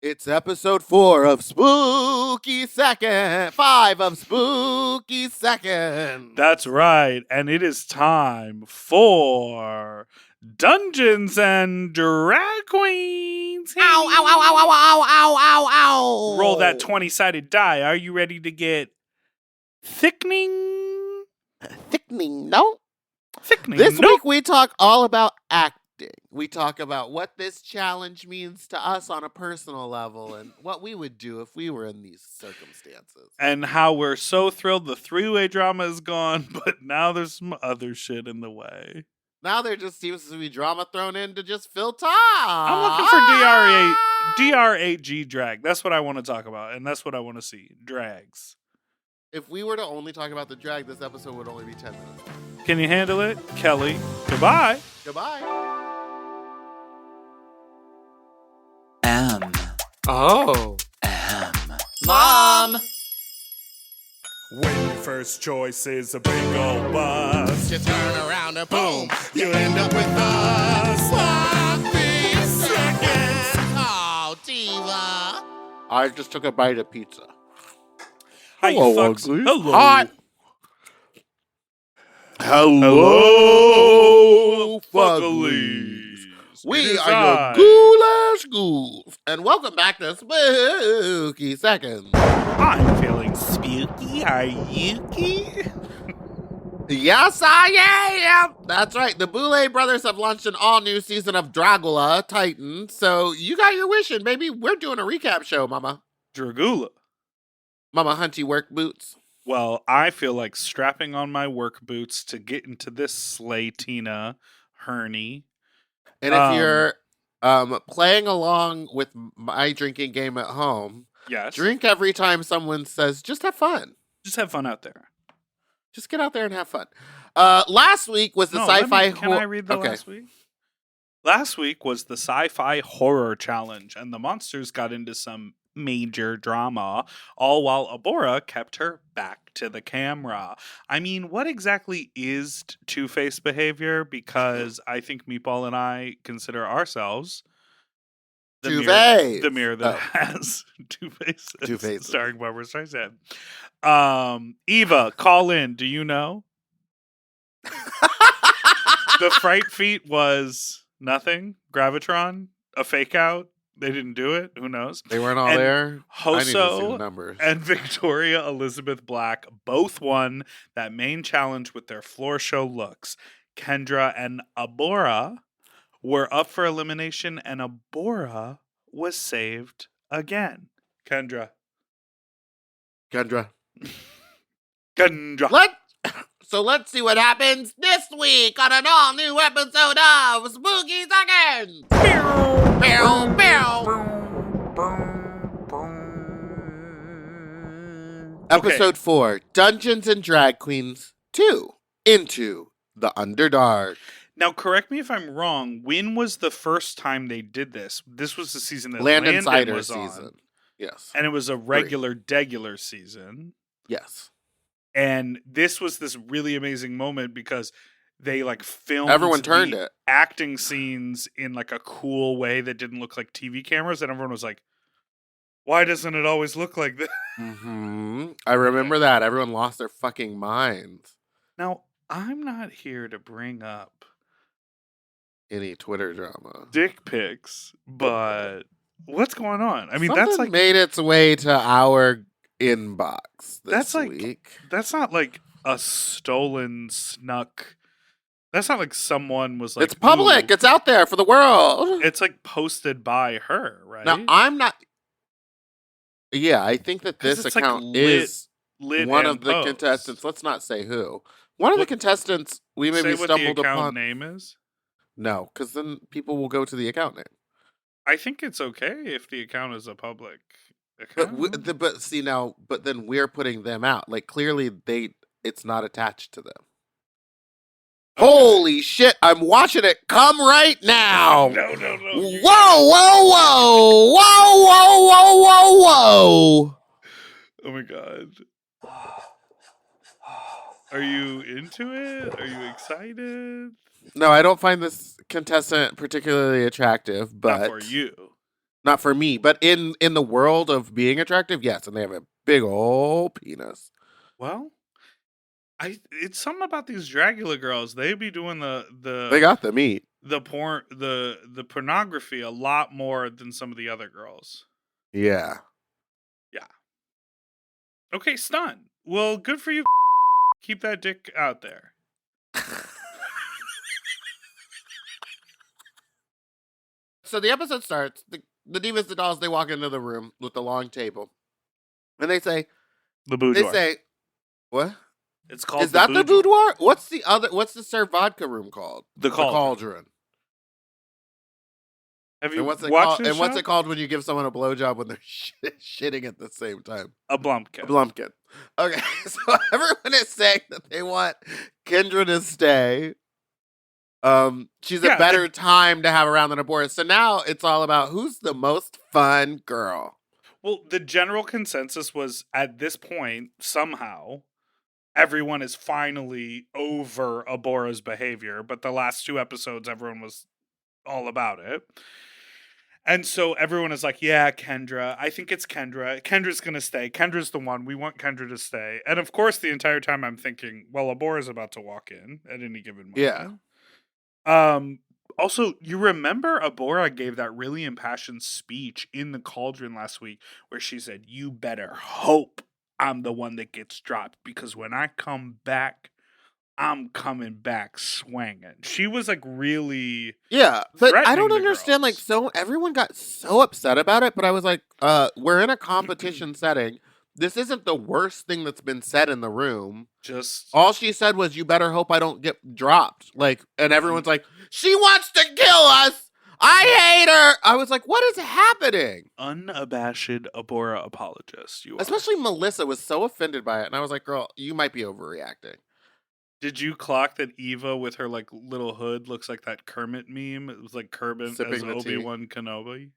It's episode 4 of Spooky Second. 5 of Spooky Second. That's right, and it is time for Dungeons and Drag Queens. Ow, ow, ow, ow, ow, ow, ow, ow, ow. Roll that 20-sided die. Are you ready to get thickening? Thickening, no? Thickening. This Nope. week we talk all about acting. We talk about what this challenge means to us on a personal level and what we would do if we were in these circumstances. And how we're so thrilled the three-way drama is gone, but now there's some other shit in the way. Now there just seems to be drama thrown in to just fill time. I'm looking for DR8G drag. That's what I want to talk about, and that's what I want to see. Drags. If we were to only talk about the drag, this episode would only be 10 minutes. Can you handle it? Kelly, goodbye. Goodbye. Oh. Mom! When your first choice is a big old bus, You turn around and boom, you end up with us. sloppy seconds. Oh, diva. I just took a bite of pizza. Hi, Hello, fucks. ugly. Hello. Hi. Hello, fucklies. We are your ghoulish ghouls, and welcome back to Spooky Seconds. I'm feeling spooky. Are you? Yes, I am. That's right. The Boulay brothers have launched an all-new season of Dragula, Titan. So you got your wish, and maybe we're doing a recap show, Mama. Dragula. Mama Hunty work boots. Well, I feel like strapping on my work boots to get into this sleigh, Tina Herney. And if you're playing along with my drinking game at home, Yes. drink every time someone says, just have fun. Just have fun out there. Just get out there and have fun. Last week was the sci-fi... Can I read the last week? Last week was the sci-fi horror challenge, and the monsters got into some major drama, all while Abora kept her back to the camera. I mean, what exactly is two-face behavior? Because I think Meatball and I consider ourselves Two-face. the mirror that has two faces. Two faces. Starring Barbara Streisand. Eva, call in. Do you know? The fright feat was nothing. Gravitron, a fake out. They didn't do it. Who knows? They weren't all And there. I need to see the Hoso numbers. and Victoria Elizabeth Black both won that main challenge with their floor show looks. Kendra and Abora were up for elimination, and Abora was saved again. Kendra. Kendra. Kendra. Let's see what happens this week on an all-new episode of Spooky Seconds. Bow, bow. Episode 4, Dungeons and Drag Queens 2, Into the Underdark. Now, correct me if I'm wrong. When was the first time they did this? This was the season that Land Landon Insider was season. on. Yes. And it was a regular season. Yes. And this was this really amazing moment because they like filmed Everyone turned the it. acting scenes in like a cool way that didn't look like TV cameras, and everyone was like, why doesn't it always look like this? I remember that. Everyone lost their fucking minds. Now, I'm not here to bring up Any Twitter drama. dick pics, but what's going on? I mean, Something that's like made its way to our inbox this That's like- week. that's not like a stolen snuck. That's not like someone was like It's public. "Ooh." It's out there for the world. It's like posted by her, right? Now, I'm not... Yeah, I think that 'Cause this it's, like, account lit is Lit one and of the post. contestants. Let's not say who. One of the What- contestants we Say maybe what the stumbled account upon. name is. No, because then people will go to the account name. I think it's okay if the account is a public But account. but then we're putting them out. Like clearly it's not attached to them. Okay. Holy shit! I'm watching it come right now. No. Whoa, whoa, whoa, whoa, whoa, whoa, whoa, whoa! Oh my god. Are you into it? Are you excited? No, I don't find this contestant particularly attractive, but Not for you. Not for me, but in the world of being attractive, yes, and they have a big old penis. Well, it's something about these Dragula girls. They be doing They got the meat. the porn the pornography a lot more than some of the other girls. Yeah. Yeah. Okay, stun. Well, good for you. Keep that dick out there. So the episode starts. The divas, the dolls, they walk into the room with the long table, and they say, The boudoir. "What It's called is that? The boudoir? What's the other? What's the serve vodka room called? The cauldron. Have you And what's it watched called? this And what's show? it called when you give someone a blowjob when they're shitting at the same time? A blumpkin. A blumpkin. Okay, so everyone is saying that they want Kendra to stay. She's a better time to have around than a Boris. So now it's all about who's the most fun girl. Well, the general consensus was at this point, somehow, everyone is finally over Abora's behavior, but the last 2 episodes, everyone was all about it. And so everyone is like, yeah, Kendra. I think it's Kendra. Kendra's going to stay. Kendra's the one. We want Kendra to stay. And of course, the entire time I'm thinking, well, Abora's about to walk in at any given moment. Yeah. Also, you remember Abora gave that really impassioned speech in the cauldron last week where she said, you better hope I'm the one that gets dropped because when I come back, I'm coming back swinging. She was like really but I don't threatening the understand. Like, girls. so everyone got so upset about it, but I was like, we're in a competition setting. This isn't the worst thing that's been said in the room. Just all she said was, "You better hope I don't get dropped." Like, and everyone's like, "She wants to kill us. I hate her." I was like, "What is happening?" unabashed Abora apologist. You are. Especially Melissa was so offended by it, and I was like, "Girl, you might be overreacting." Did you clock that Eva with her like little hood looks like that Kermit meme? It was like Kermit Sipping as the tea. Obi-Wan Kenobi.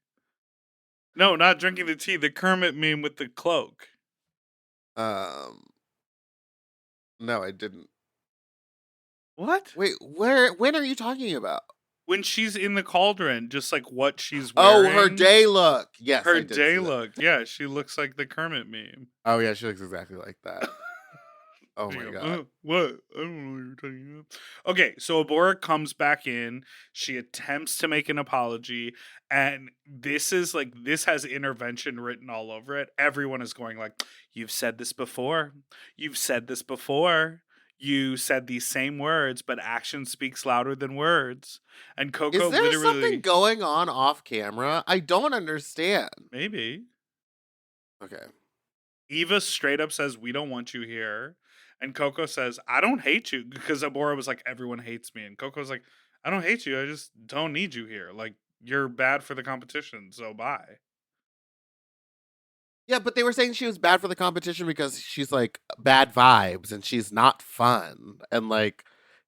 No, not drinking the tea. The Kermit meme with the cloak. No, I didn't. What? Wait, when are you talking about? When she's in the cauldron, just like what she's wearing. Oh, her day look. Yes, her I did day see that. look. Yeah, she looks like the Kermit meme. Oh yeah, she looks exactly like that. Oh my god. What? I don't know what you're talking about. Okay, so Abora comes back in. She attempts to make an apology, and this has intervention written all over it. Everyone is going like, "You've said this before. You've said this before. You said these same words, but action speaks louder than words." And Coco Is there literally something going on off camera? I don't understand. maybe. Okay. Eva straight up says, "We don't want you here." And Coco says, "I don't hate you." Because Abora was like, "Everyone hates me." And Coco's like, "I don't hate you. I just don't need you here. Like, you're bad for the competition. So bye." Yeah, but they were saying she was bad for the competition because she's like bad vibes and she's not fun and like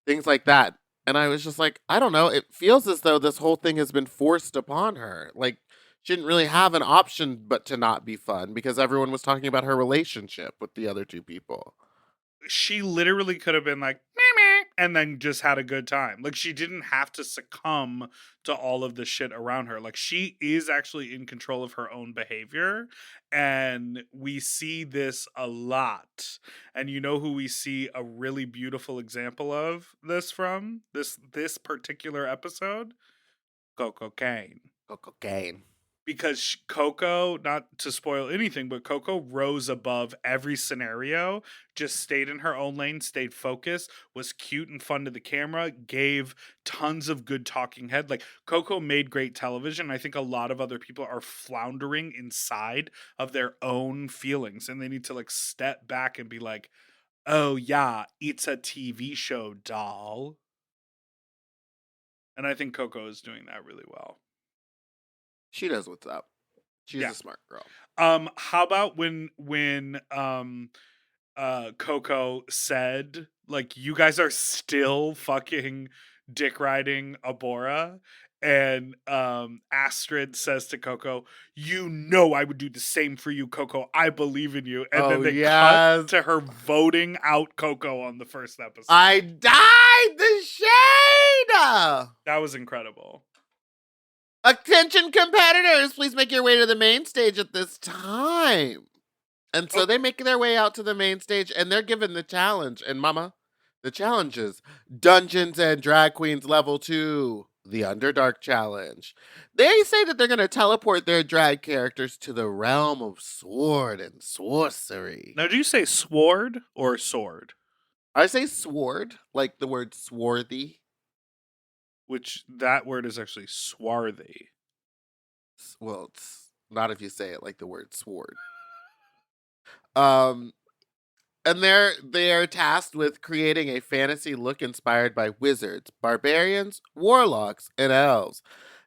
things like that. And I was just like, I don't know. It feels as though this whole thing has been forced upon her. Like, she didn't really have an option but to not be fun because everyone was talking about her relationship with the other two people. She literally could have been like, meh, meh, and then just had a good time. Like, she didn't have to succumb to all of the shit around her. Like, she is actually in control of her own behavior. And we see this a lot. And you know who we see a really beautiful example of this from? This particular episode? Coco Kane. Coco Kane. Because Coco, not to spoil anything, but Coco rose above every scenario, just stayed in her own lane, stayed focused, was cute and fun to the camera, gave tons of good talking head. Like, Coco made great television. I think a lot of other people are floundering inside of their own feelings, and they need to like step back and be like, oh yeah, it's a TV show, doll. And I think Coco is doing that really well. She knows what's up. She's a smart girl. How about when Coco said, like, you guys are still fucking dick riding Abora, and Astrid says to Coco, "You know I would do the same for you, Coco. I believe in you." And then they cut to her voting out Coco on the first episode. I died the shade. That was incredible. Attention competitors, please make your way to the main stage at this time. And so they make their way out to the main stage and they're given the challenge. And mama, the challenge is Dungeons and Drag Queens Level 2, the Underdark Challenge. They say that they're going to teleport their drag characters to the realm of sword and sorcery. Now, do you say sword or sword? I say sword, like the word swarthy. Which that word is actually swarthy. Well, it's not if you say it like the word sword. And they are tasked with creating a fantasy look inspired by wizards, barbarians, warlocks, and elves.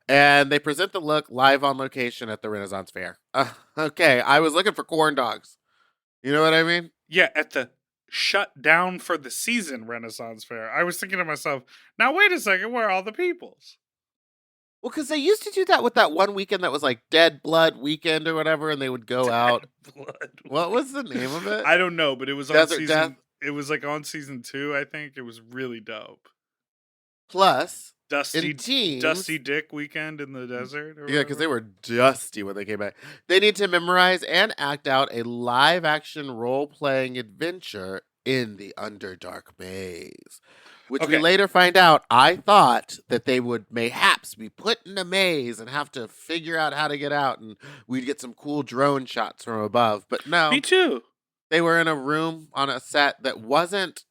And they present the look live on location at the Renaissance Fair. Okay, I was looking for corn dogs. You know what I mean? Yeah, at the shut down for the season Renaissance Fair. I was thinking to myself, now wait a second, where are all the peoples? Well, because they used to do that with that one weekend that was like Dead Blood Weekend or whatever, and they would go out. What was the name of it? I don't know, but it was Desert on season. Death? It was like on season 2, I think. It was really dope. Plus, Dusty in teams, Dusty Dick Weekend in the desert. Or yeah, because they were dusty when they came back. They need to memorize and act out a live-action role-playing adventure in the Underdark Maze. Which we later find out, I thought that they would mayhaps be put in a maze and have to figure out how to get out, and we'd get some cool drone shots from above. But no. Me too. They were in a room on a set that wasn't.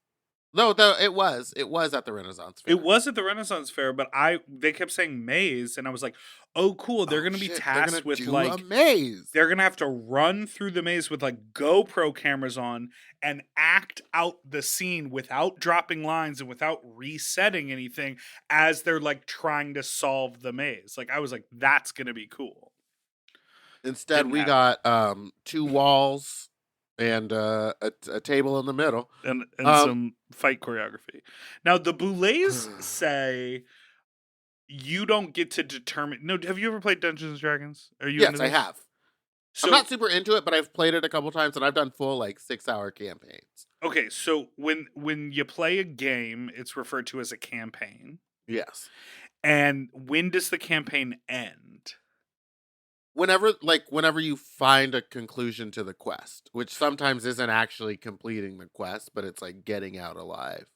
No, it was. It was at the Renaissance Fair. It was at the Renaissance Fair, but they kept saying maze, and I was like, "Oh, cool! They're going to be tasked with like a maze. They're going to have to run through the maze with like GoPro cameras on and act out the scene without dropping lines and without resetting anything as they're like trying to solve the maze." Like I was like, "That's going to be cool." Instead, we got 2 walls and a table in the middle. And some fight choreography. Now, the Boulets say you don't get to determine... No, have you ever played Dungeons & Dragons? Yes, I have. So, I'm not super into it, but I've played it a couple times, and I've done full, 6-hour campaigns. Okay, so when you play a game, it's referred to as a campaign. Yes. And when does the campaign end? Whenever you find a conclusion to the quest, which sometimes isn't actually completing the quest, but it's like getting out alive.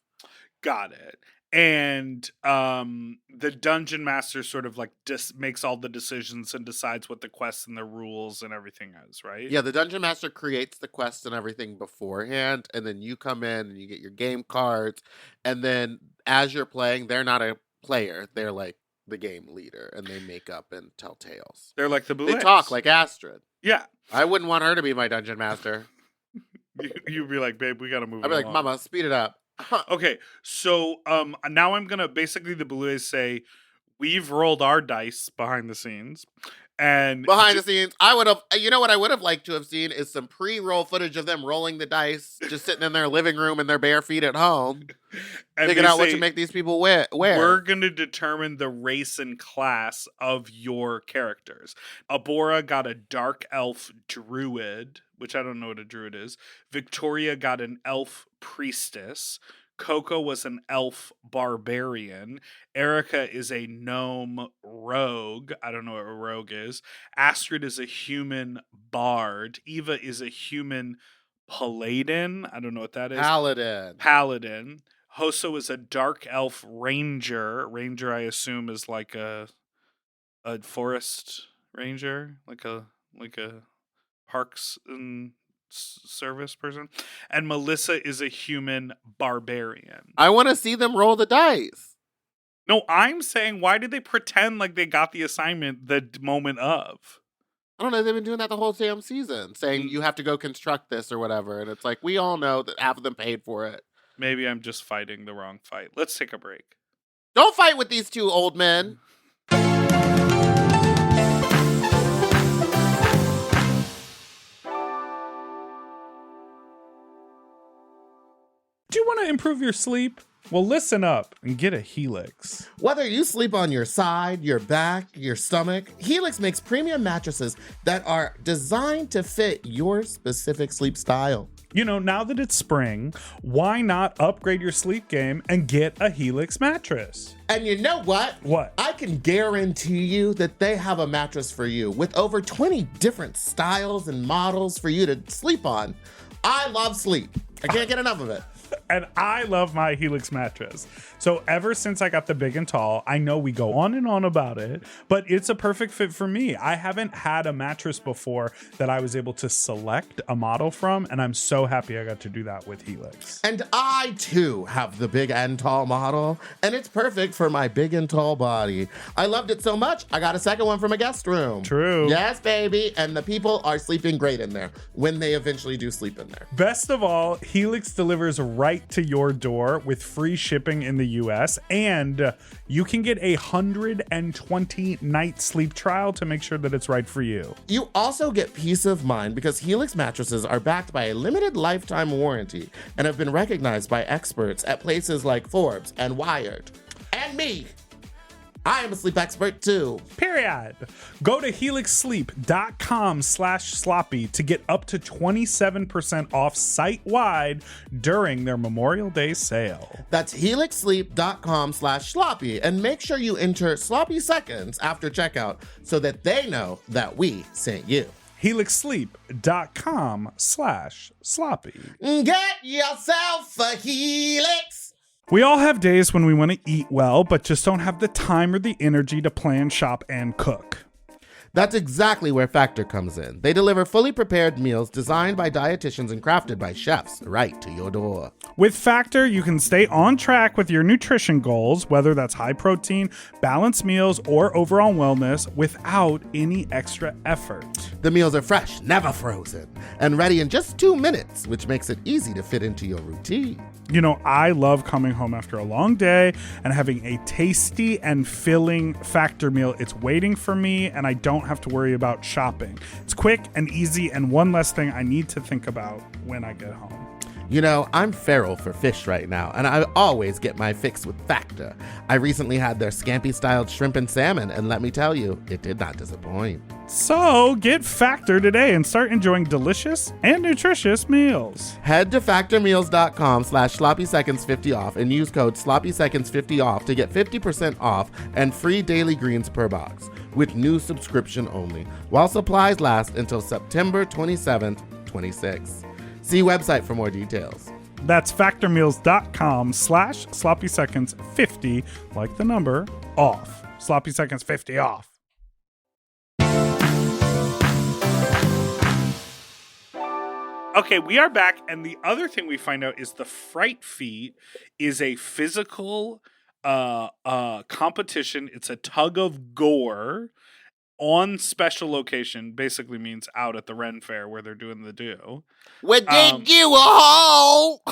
Got it. And the dungeon master sort of like makes all the decisions and decides what the quests and the rules and everything is, right? Yeah, the dungeon master creates the quest and everything beforehand, and then you come in and you get your game cards, and then as you're playing, they're not a player, they're like the game leader, and they make up and tell tales. They're like the Boulets. They talk like Astrid. Yeah. I wouldn't want her to be my dungeon master. You'd be like, babe, we gotta move. I'd be like, Mama, speed it up. Okay, so now I'm gonna basically the Boulets say we've rolled our dice behind the scenes. And behind the scenes, I would have, you know what I would have liked to have seen is some pre-roll footage of them rolling the dice, just sitting in their living room in their bare feet at home, figuring out what to make these people wear. We're going to determine the race and class of your characters. Abora got a dark elf druid, which I don't know what a druid is. Victoria got an elf priestess. Coco was an elf barbarian. Erica is a gnome rogue. I don't know what a rogue is. Astrid is a human bard. Eva is a human paladin. I don't know what that is. Paladin. Hoso is a dark elf ranger. Ranger, I assume, is like a forest ranger, like a parks and service person. And Melissa is a human barbarian. I want to see them roll the dice. No, I'm saying, why did they pretend like they got the assignment the moment of? I don't know. They've been doing that the whole damn season, saying you have to go construct this or whatever. And it's like, we all know that half of them paid for it. Maybe I'm just fighting the wrong fight. Let's take a break. Don't fight with these 2 old men. Do you want to improve your sleep? Well, listen up and get a Helix. Whether you sleep on your side, your back, your stomach, Helix makes premium mattresses that are designed to fit your specific sleep style. You know, now that it's spring, why not upgrade your sleep game and get a Helix mattress? And you know what? What? I can guarantee you that they have a mattress for you with over 20 different styles and models for you to sleep on. I love sleep. I can't get enough of it. And I love my Helix mattress. So ever since I got the big and tall, I know we go on and on about it, but it's a perfect fit for me. I haven't had a mattress before that I was able to select a model from, and I'm so happy I got to do that with Helix. And I too have the big and tall model, and it's perfect for my big and tall body. I loved it so much, I got a second one from a guest room. True. Yes, baby. And the people are sleeping great in there when they eventually do sleep in there. Best of all, Helix delivers right to your door with free shipping in the US, and you can get a 120-night sleep trial to make sure that it's right for you. You also get peace of mind because Helix mattresses are backed by a limited lifetime warranty and have been recognized by experts at places like Forbes and Wired. And me. I am a sleep expert too. Period. Go to helixsleep.com/sloppy to get up to 27% off site-wide during their Memorial Day sale. That's helixsleep.com/sloppy, and make sure you enter sloppy seconds after checkout so that they know that we sent you. helixsleep.com/sloppy. Get yourself a Helix. We all have days when we want to eat well, but just don't have the time or the energy to plan, shop, and cook. That's exactly where Factor comes in. They deliver fully prepared meals designed by dietitians and crafted by chefs right to your door. With Factor, you can stay on track with your nutrition goals, whether that's high protein, balanced meals, or overall wellness, without any extra effort. The meals are fresh, never frozen, and ready in just 2 minutes, which makes it easy to fit into your routine. You know, I love coming home after a long day and having a tasty and filling Factor meal. It's waiting for me, and I don't have to worry about shopping. It's quick and easy, and one less thing I need to think about when I get home. You know, I'm feral for fish right now, and I always get my fix with Factor. I recently had their scampi-styled shrimp and salmon, and let me tell you, it did not disappoint. So get Factor today and start enjoying delicious and nutritious meals. Head to factormeals.com/sloppyseconds50 off and use code sloppyseconds50 off to get 50% off and free daily greens per box with new subscription only, while supplies last until September 27th, 26. See website for more details. That's factormeals.com/sloppyseconds50, like the number, off. Sloppy Seconds 50 off. Okay, we are back, and the other thing we find out is the Fright Feat is a physical competition. It's a Tug of Gore on special location, basically means out at the Ren Fair where they're doing the do. Would dig you a hole?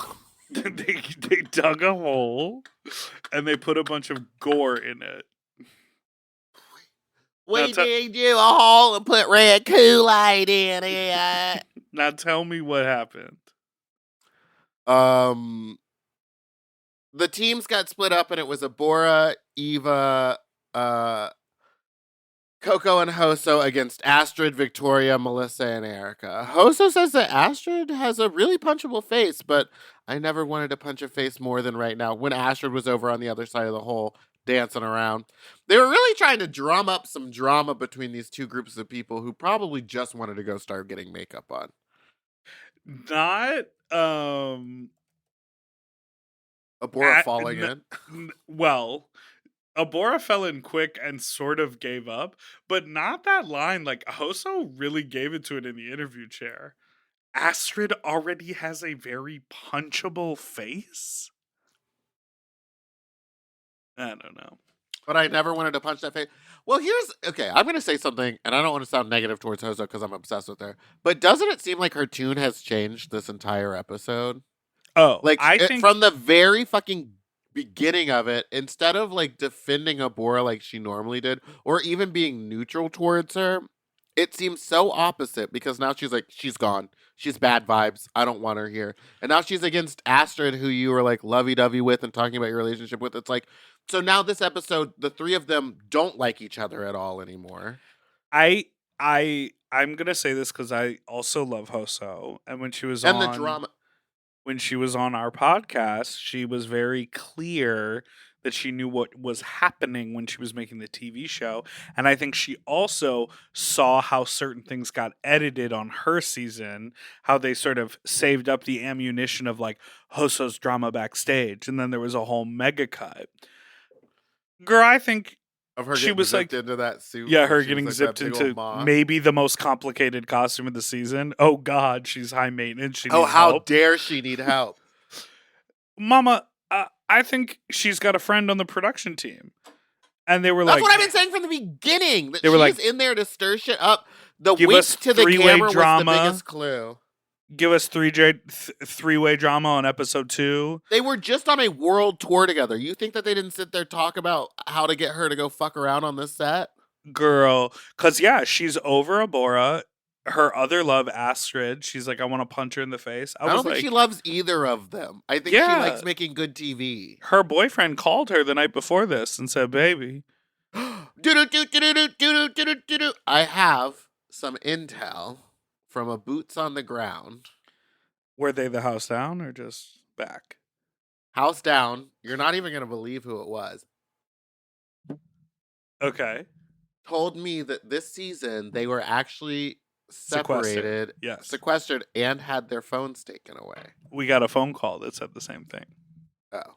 they dug a hole and they put a bunch of gore in it. We dig you a hole and put red Kool-Aid in it. Now tell me what happened. The teams got split up, and it was Abora, Eva, Coco, and Hoso against Astrid, Victoria, Melissa, and Erica. Hoso says that Astrid has a really punchable face, but I never wanted to punch a face more than right now when Astrid was over on the other side of the hole dancing around. They were really trying to drum up some drama between these two groups of people who probably just wanted to go start getting makeup on. Not Abora falling in. Well, Abora fell in quick and sort of gave up, but not that line. Like, Hoso really gave it to it in the interview chair. Astrid already has a very punchable face? I don't know. But I never wanted to punch that face. Well, I'm going to say something, and I don't want to sound negative towards Hoso because I'm obsessed with her. But doesn't it seem like her tune has changed this entire episode? Oh, like, I think from the very fucking beginning of it, instead of like defending Abora like she normally did, or even being neutral towards her, it seems so opposite because now she's like, she's gone. She's bad vibes. I don't want her here. And now she's against Astrid, who you were like lovey-dovey with and talking about your relationship with. It's like, so now this episode, the three of them don't like each other at all anymore. I I'm gonna say this because I also love Hoso, and And the drama. when she was on our podcast, she was very clear that she knew what was happening when she was making the TV show. And I think she also saw how certain things got edited on her season, how they sort of saved up the ammunition of like Hoso's drama backstage. And then there was a whole mega cut. Girl, I think Of her she getting was like, zipped into that suit. yeah, and her she was getting like that zipped big old into moth. maybe the most complicated costume of the season. Oh God, she's high maintenance. She Oh, needs how help. dare she need help? Mama, I think she's got a friend on the production team. And they were That's like, what I've been saying from the beginning. That They were she's like, in there to stir shit up. The give wink us to the three-way camera drama. was the biggest clue. give us three-way drama on episode 2. They were just on a world tour together. You think that they didn't sit there talk about how to get her to go fuck around on this set? Girl, because, yeah, she's over Abora. Her other love, Astrid, she's like, I want to punch her in the face. I don't think she loves either of them. I think she Yeah. likes making good TV. Her boyfriend called her the night before this and said, baby. I have some intel from a boots on the ground. Were they the house down or just back? House down. You're not even going to believe who it was. Okay. Told me that this season they were actually separated, Yes. sequestered, and had their phones taken away. We got a phone call that said the same thing. Oh.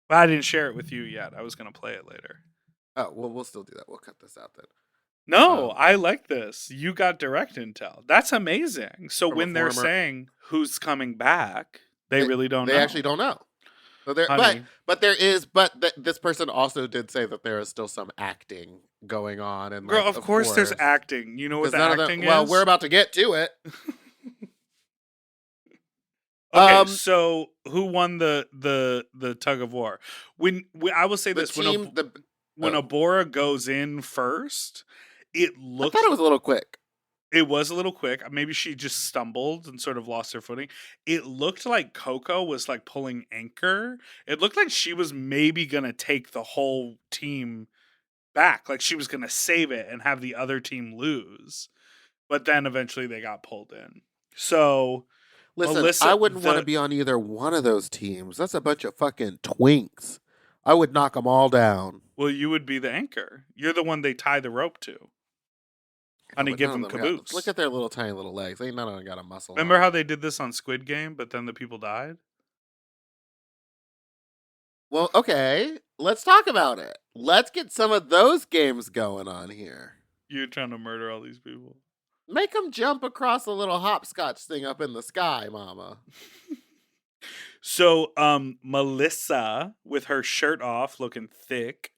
But I didn't share it with you yet. I was going to play it later. Oh, well, we'll still do that. We'll cut this out then. No, I like this. You got direct intel. That's amazing. So From a when they're former- saying who's coming back, they really don't know. They actually don't know. So there, Honey. but there is, this person also did say that there is still some acting going on, and Girl, like, of course there's acting. You know what 'Cause the none of them- acting is? Well, we're about to get to it. Okay, so who won the tug of war? I will say The this: team, when oh. Abora goes in first, it I looked thought it was a little quick. It was a little quick. Maybe she just stumbled and sort of lost her footing. It looked like Coco was like pulling anchor. It looked like she was maybe going to take the whole team back. Like she was going to save it and have the other team lose. But then eventually they got pulled in. So, Listen, Melissa, I wouldn't want to be on either one of those teams. That's a bunch of fucking twinks. I would knock them all down. well, you would be the anchor. You're the one they tie the rope to. Honey, But give none them of them got- caboose. Look at their little tiny little legs. Ain't none of them got a muscle. Remember on. how they did this on Squid Game, but then the people died? Well, okay. Let's talk about it. Let's get some of those games going on here. You're trying to murder all these people. Make them jump across a little hopscotch thing up in the sky, mama. So, Melissa, with her shirt off, looking thick,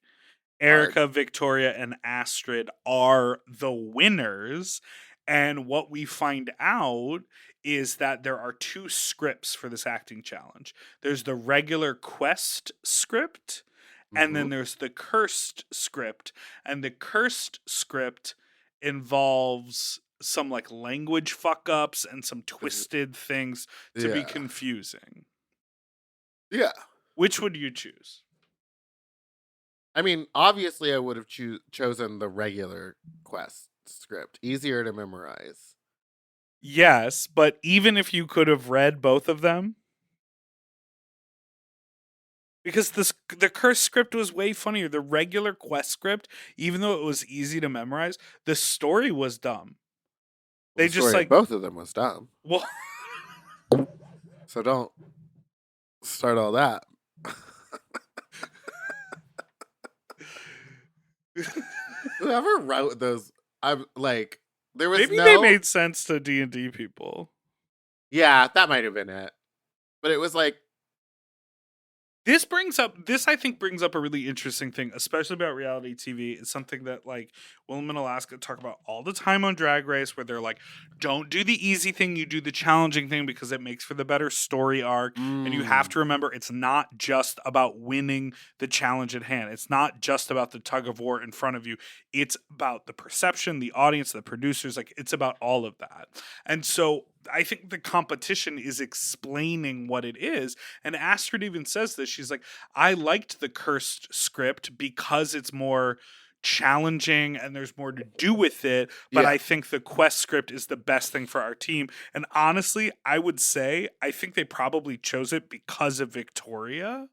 Erica, Victoria, and Astrid are the winners. And what we find out is that there are 2 scripts for this acting challenge. There's the regular quest script, and then there's the cursed script. And the cursed script involves some like language fuck ups and some twisted things to be confusing. Yeah. Which would you choose? I mean, obviously, I would have chosen the regular quest script. Easier to memorize. Yes, but even if you could have read both of them, because the curse script was way funnier. The regular quest script, even though it was easy to memorize, the story was dumb. They The just story of like both of them was dumb. well, So don't start all that. Whoever wrote those, I'm like, there was maybe no. they made sense to D&D people. Yeah, that might have been it. But it was like, This I think brings up a really interesting thing, especially about reality TV. It's something that like Willem and Alaska talk about all the time on Drag Race, where they're like, don't do the easy thing, you do the challenging thing because it makes for the better story arc. And you have to remember it's not just about winning the challenge at hand. It's not just about the tug of war in front of you. It's about the perception, the audience, the producers, like it's about all of that. And so I think the competition is explaining what it is. And Astrid even says this. She's like, I liked the cursed script because it's more challenging and there's more to do with it, but Yeah. I think the quest script is the best thing for our team. And honestly, I would say I think they probably chose it because of Victoria,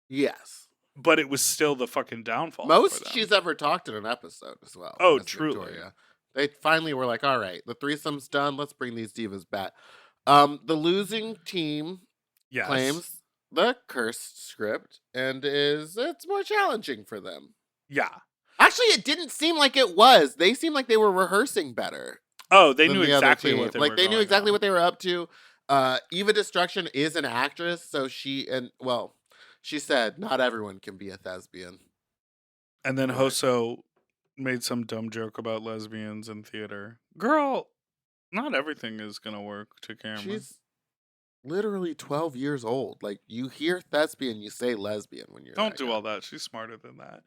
Yes. but it was still the fucking downfall. for Most them. she's ever talked in an episode as well. Oh, Miss truly. Victoria. They finally were like, all right, the threesome's done. Let's bring these divas back. The losing team Yes. claims the cursed script and it's more challenging for them. Yeah. Actually, it didn't seem like it was. They seemed like they were rehearsing better. Oh, they than knew the other exactly team. what they like were they knew going exactly on. what they were up to. Eva Destruction is an actress, so she said not everyone can be a thespian. And then Right. Hoso made some dumb joke about lesbians in theater. Girl, not everything is gonna work to camera. She's literally 12 years old. Like, you hear thespian, you say lesbian when you're Don't that do young. all that. She's smarter than that.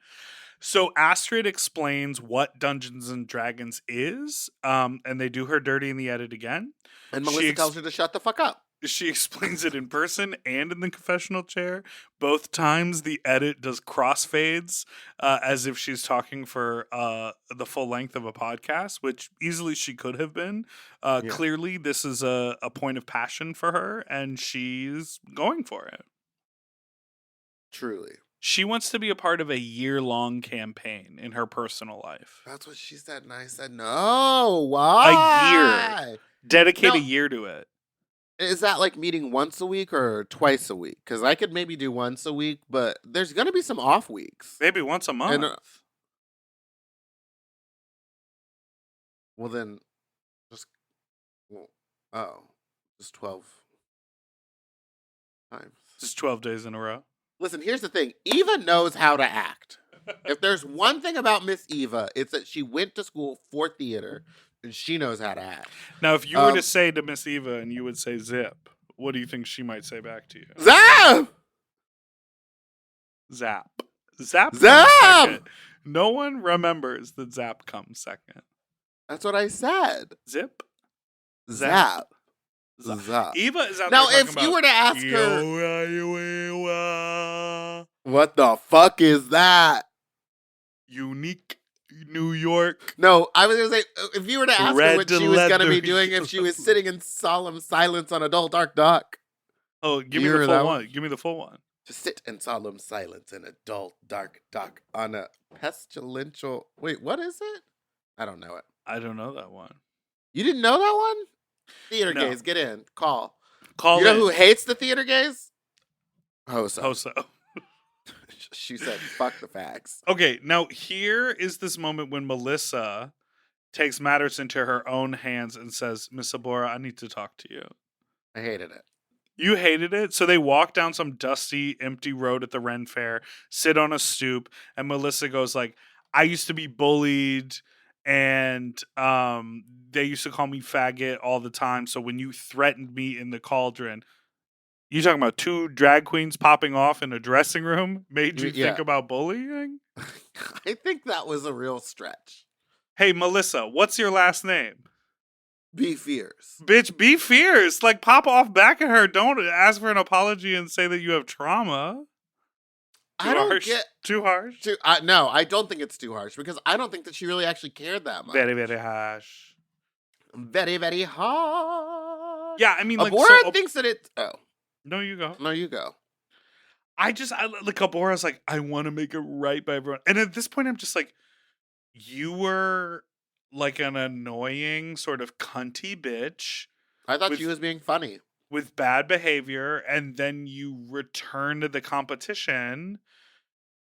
So Astrid explains what Dungeons and Dragons is, and they do her dirty in the edit again. And She Melissa ex- tells her to shut the fuck up. She explains it in person and in the confessional chair. Both times the edit does crossfades as if she's talking for the full length of a podcast, which easily she could have been. Yeah. Clearly, this is a point of passion for her, and she's going for it. Truly. She wants to be a part of a year-long campaign in her personal life. That's what she said, and I said, no, why? Dedicate No. a year to it. Is that like meeting once a week or twice a week? Because I could maybe do once a week, but there's going to be some off weeks. Maybe once a month. Well, then, just, just 12 times. Just 12 days in a row. Listen, here's the thing. Eva knows how to act. If there's one thing about Miss Eva, it's that she went to school for theater and she knows how to act. Now, if you were to say to Miss Eva and you would say zip, what do you think she might say back to you? Zap! Zap. Zap. Zap! comes second. No one remembers that Zap comes second. That's what I said. Zip. Zap. Zap. Zap. Eva is out Now, there talking if about, you were to ask her, her, what the fuck is that? unique New York. No, I was going to say, if you were to ask her Red what she was going to be leather doing if she was sitting in solemn silence on a dull, dark dock. Oh, give You me the heard full that one. one? Give me the full one. To sit in solemn silence in a dull, dark dock on a pestilential... Wait, what is it? I don't know it. I don't know that one. You didn't know that one? Theater No. gays, get in. Call. Call You know in. who hates the theater gays? Hoso. Hoso. She said, fuck the facts. Okay, now here is this moment when Melissa takes matters into her own hands and says, Miss Abora, I need to talk to you. I hated it. You hated it? So they walk down some dusty, empty road at the Ren Fair, sit on a stoop, and Melissa goes like, I used to be bullied, and they used to call me faggot all the time, so when you threatened me in the cauldron, you talking about two drag queens popping off in a dressing room made you Yeah. think about bullying? I think that was a real stretch. Hey, Melissa, what's your last name? Be fierce. Bitch, be fierce. Like, pop off back at her. Don't ask for an apology and say that you have trauma. I don't harsh. get... Too harsh? no, I don't think it's too harsh because I don't think that she really actually cared that much. Very, very harsh. Very, very hard. Yeah, I mean, like, Abora thinks that it... Oh, no, you go. no, you go. Like, Abora's like, I want to make it right by everyone. And at this point, I'm just like, you were like an annoying sort of cunty bitch I thought With- she was being funny. with bad behavior, and then you return to the competition.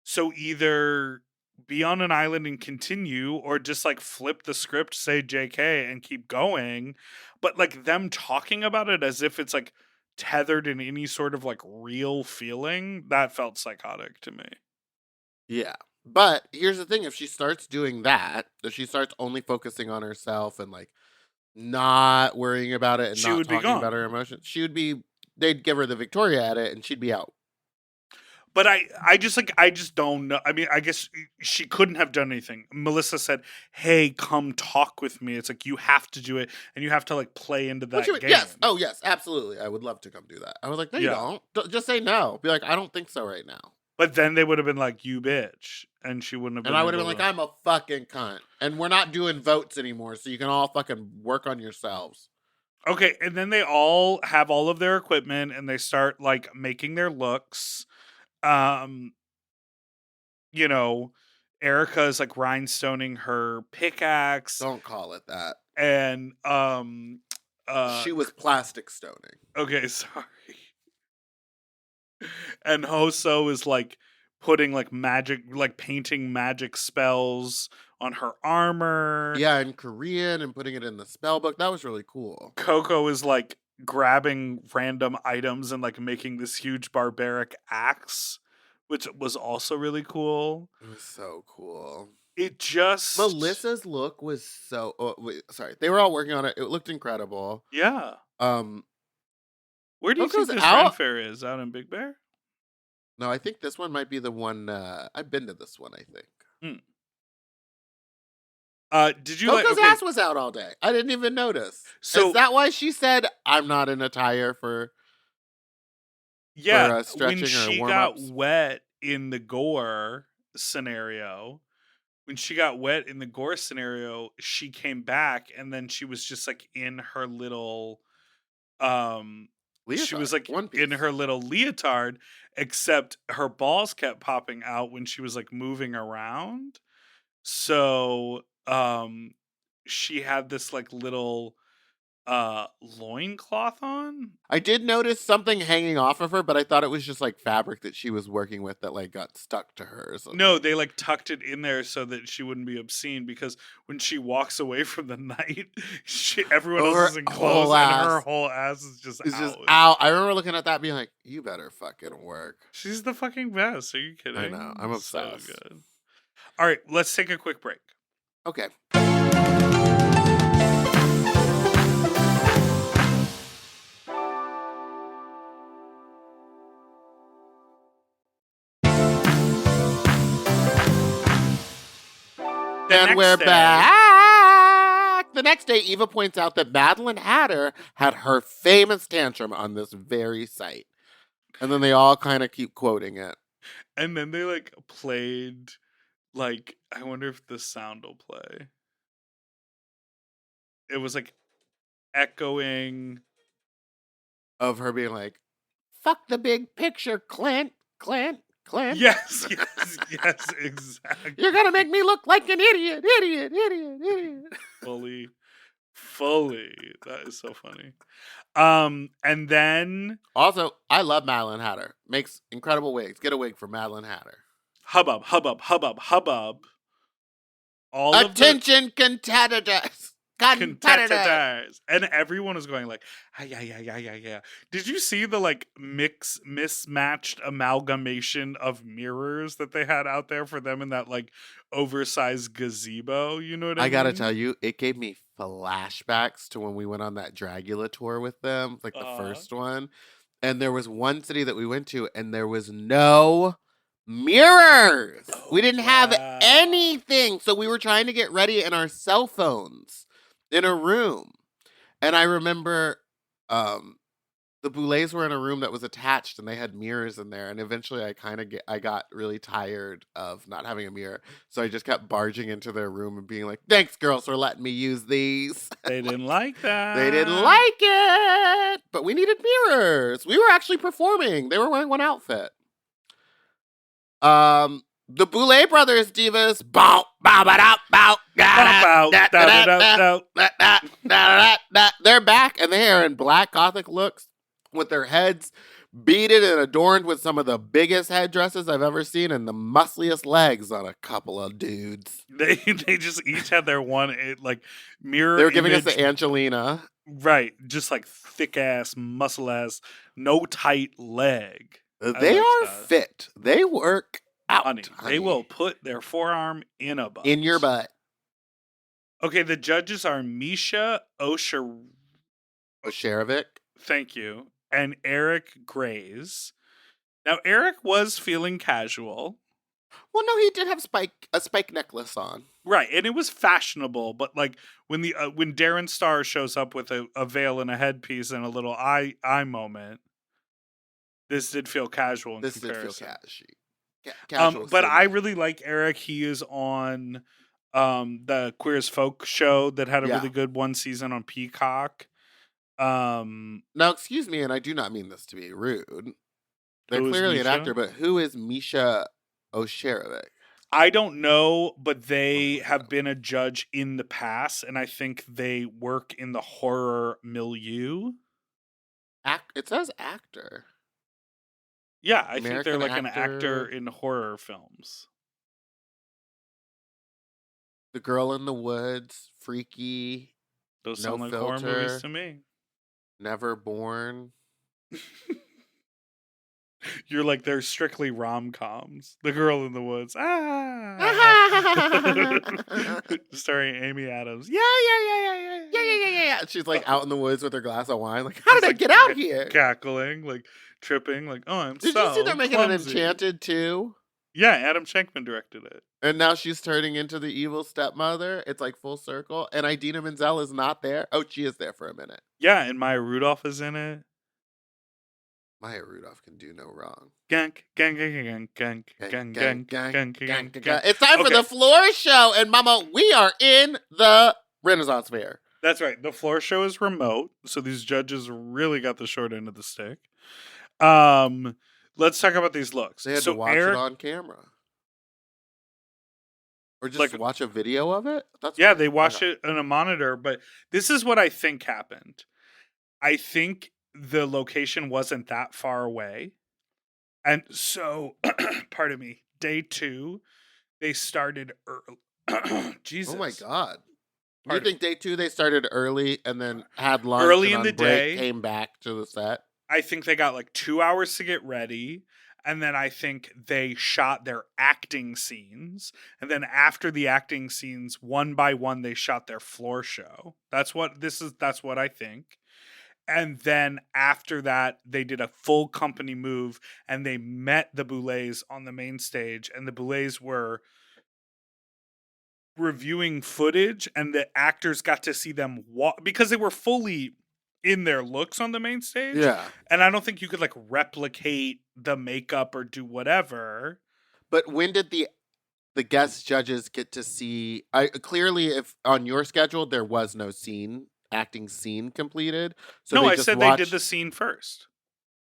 So either be on an island and continue, or just like flip the script, say JK, and keep going. But like them talking about it as if it's like tethered in any sort of like real feeling, that felt psychotic to me. Yeah. But here's the thing. If she starts doing that, if she starts only focusing on herself and like not worrying about it and She not would be talking gone. about her emotions, they'd give her the Victoria at it and she'd be out. But I just don't know. I mean, I guess she couldn't have done anything. Melissa said, "Hey, come talk with me." It's like you have to do it, and you have to like play into that game. Yes. Oh, yes. Absolutely. I would love to come do that. I was like, no, you Yeah. don't. Just say no. Be like, I don't think so right now. But then they would have been like, you bitch. And she wouldn't have been And I would have been able like, to- I'm a fucking cunt. And we're not doing votes anymore, so you can all fucking work on yourselves. Okay, and then they all have all of their equipment and they start like making their looks. You know, Erica is like rhinestoning her pickaxe. Don't call it that. And She was plastic stoning. okay, sorry. And Hoso is like putting like magic, like painting magic spells on her armor. Yeah, in Korean and putting it in the spell book. That was really cool. Coco is like grabbing random items and like making this huge barbaric axe, which was also really cool. It was so cool. It just Melissa's look was so. Oh, wait, sorry, they were all working on it. It looked incredible. Yeah. Where do you Coco's think this out? Ren Fair is? Out in Big Bear? No, I think this one might be the one. I've been to this one. I think Did you Coco's like? Okay, ass was out all day. I didn't even notice. So- Is that why she said, "I'm not in attire for"? yeah, stretching when or she got warm-ups? wet in the gore scenario, she came back and then she was just like in her little she Leotard, was like one in piece. her little leotard, except her balls kept popping out when she was like moving around. So she had this like little loincloth on. I did notice something hanging off of her, but I thought it was just like fabric that she was working with that like got stuck to her. Or something. No, they like tucked it in there so that she wouldn't be obscene, because when she walks away from the night, everyone Oh, else is her in whole clothes and her ass. whole ass is just It's out. just out. I remember looking at that, being like, "You better fucking work." She's the fucking best. Are you kidding? I know. I'm So obsessed. good. All right, let's take a quick break. Okay. And next we're day- back. The next day, Eva points out that Madeline Hatter had her famous tantrum on this very site. And then they all kind of keep quoting it. And then they like played, like, I wonder if the sound will play. It was like echoing. Of her being like, "Fuck the big picture, Clint, Clint, Clint. Yes, exactly. You're going to make me look like an idiot, idiot, idiot, idiot." Fully. That is so funny. And then Also, I love Madeline Hatter. Makes incredible wigs. Get a wig for Madeline Hatter. hubbub. All of the Attention, competitors. competitors, and everyone was going like, yeah. Did you see the like mismatched amalgamation of mirrors that they had out there for them in that like oversized gazebo? You know what I mean? I gotta tell you, it gave me flashbacks to when we went on that Dragula tour with them, like the first one. And there was one city that we went to, and there was no mirrors. We didn't have wow. anything. So we were trying to get ready in our cell phones in a room. And I remember the Boulets were in a room that was attached, and they had mirrors in there. And eventually I got really tired of not having a mirror. So I just kept barging into their room and being like, "Thanks, girls, for letting me use these." They didn't like that. They didn't like it, but we needed mirrors. We were actually performing. They were wearing one outfit. The Boulay Brothers divas, bow, bow, bow, bow, bow, they're back, and they are in black gothic looks with their heads beaded and adorned with some of the biggest headdresses I've ever seen and the muscliest legs on a couple of dudes. They just each had their one like mirror. They were giving us image. the Angelina. Right, just like thick ass, muscle ass, no tight leg. They like are that. fit. They work out. Honey, they will put their forearm in a butt. In your butt. Okay, the judges are Misha Osherovic. Thank you. And Eric Grays. Now, Eric was feeling casual. Well, no, he did have a spike necklace on. Right, and it was fashionable, but like when Darren Star shows up with a veil and a headpiece and a little eye moment, this did feel casual in This did feel comparison. cashy. Casual But I singing. really like Eric. He is on the Queer as Folk show that had a Yeah. really good one season on Peacock. Now, excuse me, and I do not mean this to be rude. They're Who is clearly an Misha? actor, but who is Misha Osherovic? I don't know, but they Oh, have been a judge in the past, and I think they work in the horror milieu. It says actor. Yeah, I think they're American like an actor actor. in horror films. The Girl in the Woods, Freaky, Those No sound like horror movies Filter, to me. Never Born. You're like, they're strictly rom-coms. The Girl in the Woods. Starring Amy Adams. Yeah. Yeah. She's like out in the woods with her glass of wine. Like, how did I get out here? Cackling, like tripping, like, oh, I'm Did so you see they're making clumsy. an Enchanted too? Yeah, Adam Shankman directed it. And now she's turning into the evil stepmother. It's like full circle. And Idina Menzel is not there. Oh, she is there for a minute. Yeah, and Maya Rudolph is in it. Maya Rudolph can do no wrong. Gang. It's time for Okay. the floor show. And Mama, we are in the Renaissance Fair. That's right. The floor show is remote, so these judges really got the short end of the stick. Let's talk about these looks. They had So to watch Eric, it on camera. Or just Like- watch a video of it? That's yeah, weird. they watched Okay. it on a monitor, but this is what I think happened. I think the location wasn't that far away. And so, pardon me, day 2, they started early. Jesus. Oh my God. You Pardon. think day 2 they started early and then had lunch Early and in on the break day. came back to the set? I think they got like 2 hours to get ready. And then I think they shot their acting scenes. And then after the acting scenes, one by one, they shot their floor show. That's what I think. And then after that, they did a full company move and they met the Boulets on the main stage. And the Boulets were reviewing footage and the actors got to see them walk because they were fully in their looks on the main stage. Yeah. And I don't think you could like replicate the makeup or do whatever. But when did the guest judges get to see? Clearly, if on your schedule there was no acting scene completed. So No, they I just said watched, they did the scene first.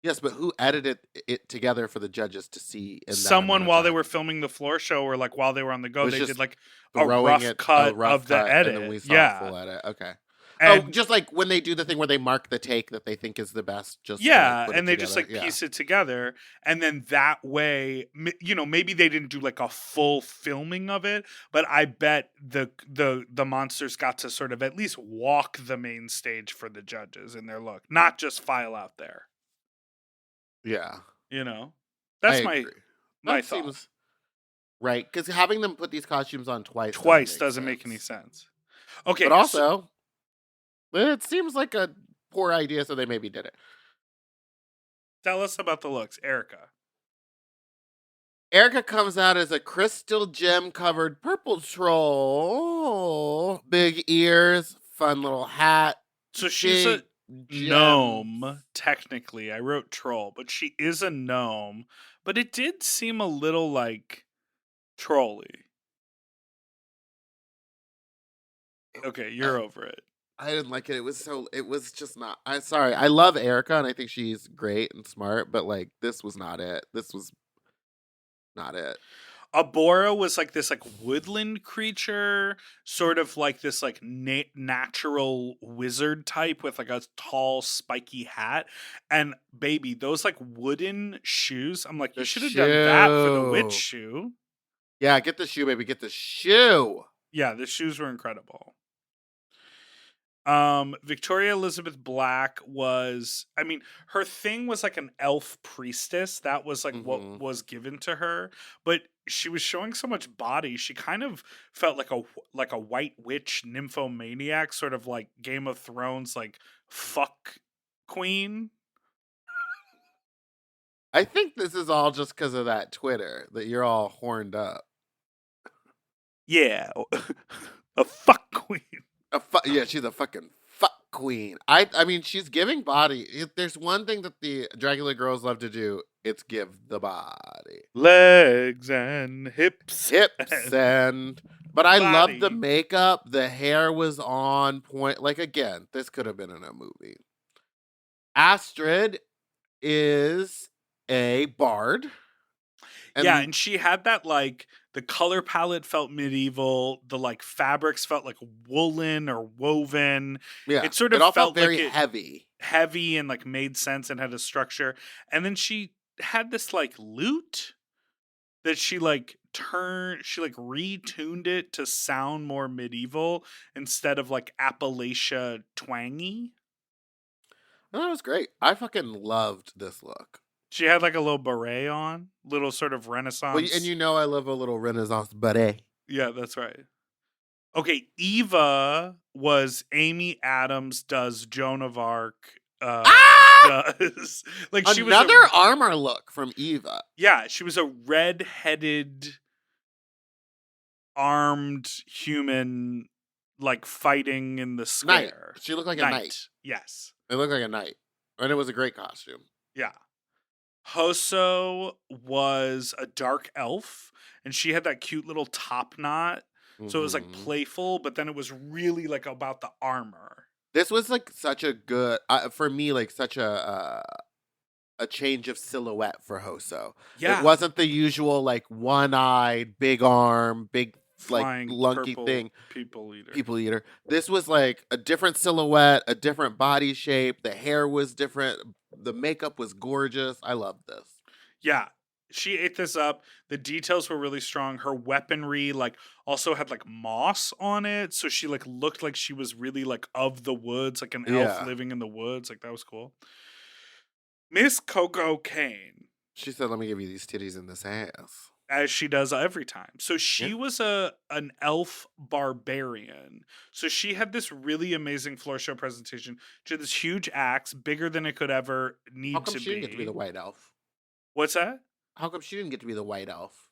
Yes, but who edited it together for the judges to see? In that Someone amount of while they time? were filming the floor show or like while they were on the go, Was they just did like a throwing rough it- cut a rough of the cut, edit. and then we saw yeah. a full edit. Okay. And just like when they do the thing where they mark the take that they think is the best. Just to, yeah, like, put it and they just together. like Yeah. piece it together, and then that way, maybe they didn't do like a full filming of it, but I bet the monsters got to sort of at least walk the main stage for the judges in their look, not just file out there. Yeah. That's I my agree. my That thought. seems right, because having them put these costumes on twice Doesn't make any sense. Okay, But also, it seems like a poor idea, so they maybe did it. tell us about the looks, Erica. Erica comes out as a crystal gem covered purple troll, big ears, fun little hat. So she's a big gems. gnome, technically. I wrote troll, but she is a gnome. But it did seem a little like trolly. Okay, you're over it. I didn't like it. It was just not. I'm sorry. I love Erica and I think she's great and smart, but like this was not it. This was not it. Abora was like this like woodland creature, sort of like this like natural wizard type with like a tall spiky hat. And baby, those like wooden shoes. I'm like, you The should have done that for the witch shoe. shoe. Yeah, get the shoe, baby. Get the shoe. Yeah, the shoes were incredible. Victoria Elizabeth Black was, I mean, her thing was like an elf priestess. That was like what Mhm. was given to her, but she was showing so much body. She kind of felt like a white witch nymphomaniac, sort of like Game of Thrones, like fuck queen. I think this is all just because of that Twitter that you're all horned up. Yeah, a fuck queen. Yeah, she's a fucking fuck queen. I mean, she's giving body. If there's one thing that the Dragula girls love to do, it's give the body. Legs and hips. Hips and but I love the Body. makeup. The hair was on point. Like again, this could have been in a movie. Astrid is a bard. Yeah, and she had that like the color palette felt medieval. The like fabrics felt like woolen or woven. yeah, It sort it of all felt felt very like it heavy. heavy and like made sense and had a structure. And then she had this like lute that she like retuned it to sound more medieval instead of like Appalachia twangy. And that was great. I fucking loved this look. She had like a little beret on, little sort of Well, Renaissance. and you know I love a little Renaissance beret. Yeah, that's right. Okay, Eva was Amy Adams does Joan of Arc does like she was Another armor look from Eva. yeah, she was a red-headed armed human like fighting in the Knight. square. She looked like a knight. Yes. It looked like a knight. And it was a great costume. Yeah. Hoso was a dark elf and she had that cute little top knot. So it was like Mhm. playful, but then it was really like about the armor. This was like such a good for me, like such a change of silhouette for Hoso. Yeah. It wasn't the usual like one-eyed, big arm, big Flying like lunky purple thing. people eater. People eater. This was like a different silhouette, a different body shape. The hair was different. The makeup was gorgeous. I loved this. Yeah. She ate this up. The details were really strong. Her weaponry like also had like moss on it, so she like looked like she was really like of the woods, like an elf Yeah. living in the woods. Like that was cool. Miss Coco Kane, She said, "Let me give you these titties in this ass." as she does every time. So she was an elf barbarian. So she had this really amazing floor show presentation. She had this huge axe, bigger than it could ever need How come to she be. didn't get to be the white elf? What's that? How come she didn't get to be the white elf?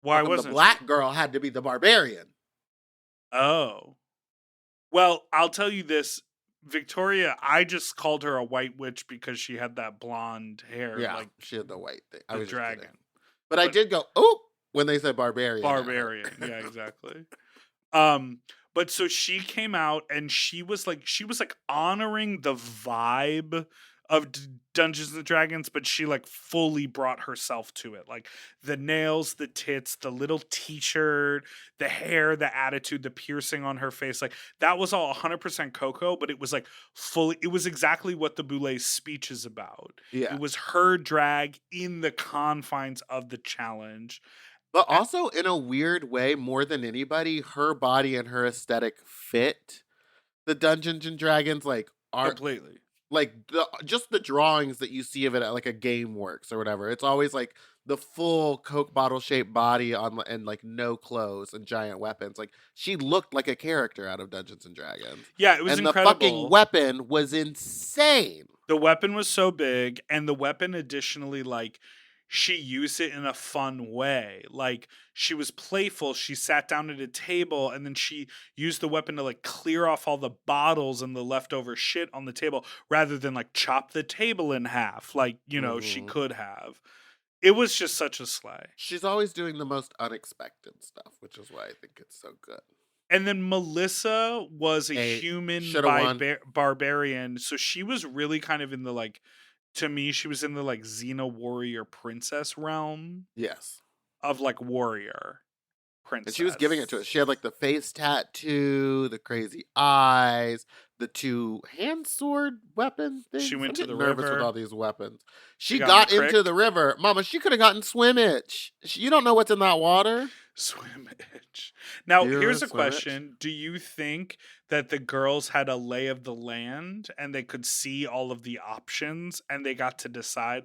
Why How come wasn't the she? black girl had to be the barbarian? Oh. Well, I'll tell you this. Victoria, I just called her a white witch because she had that blonde hair, Yeah, like she had the white thing. I the was just kidding. dragon. But I did go, "Oh!" when they said barbarian. at her. Barbarian. Yeah, exactly. But so she came out and she was like honoring the vibe of Dungeons and Dragons, but she like fully brought herself to it. Like the nails, the tits, the little t-shirt, the hair, the attitude, the piercing on her face. Like that was all 100% Coco, but it was like fully, it was exactly what the Boulez speech is about. Yeah. It was her drag in the confines of the challenge. But also, in a weird way, more than anybody, her body and her aesthetic fit the Dungeons and Dragons like are Completely. like just the drawings that you see of it at like a game works or whatever. It's always like the full Coke bottle shaped body on and like no clothes and giant weapons. Like she looked like a character out of Dungeons and Dragons. Yeah, it was And incredible. the fucking weapon was insane. The weapon was so big, and the weapon additionally, like, she used it in a fun way. Like, she was playful. She sat down at a table, and then she used the weapon to, like, clear off all the bottles and the leftover shit on the table rather than, like, chop the table in half, like, you know, she Mhm. could have. It was just such a sleigh. She's always doing the most unexpected stuff, which is why I think it's so good. And then Melissa was a Hey, human shoulda won. barbarian. So she was really kind of in the like, to me, she was in the like Xena warrior princess realm Yes. of like warrior princess. And she was giving it to us. She had like the face tattoo, the crazy eyes, the two hand sword weapon things. She went I'm to getting the nervous river. with all these weapons. She got got in the into creek. the river. Mama, she could have gotten swim itch. You don't know what's in that water. Swim itch. Now, You're here's a a swim itch. question. Do you think that the girls had a lay of the land and they could see all of the options and they got to decide,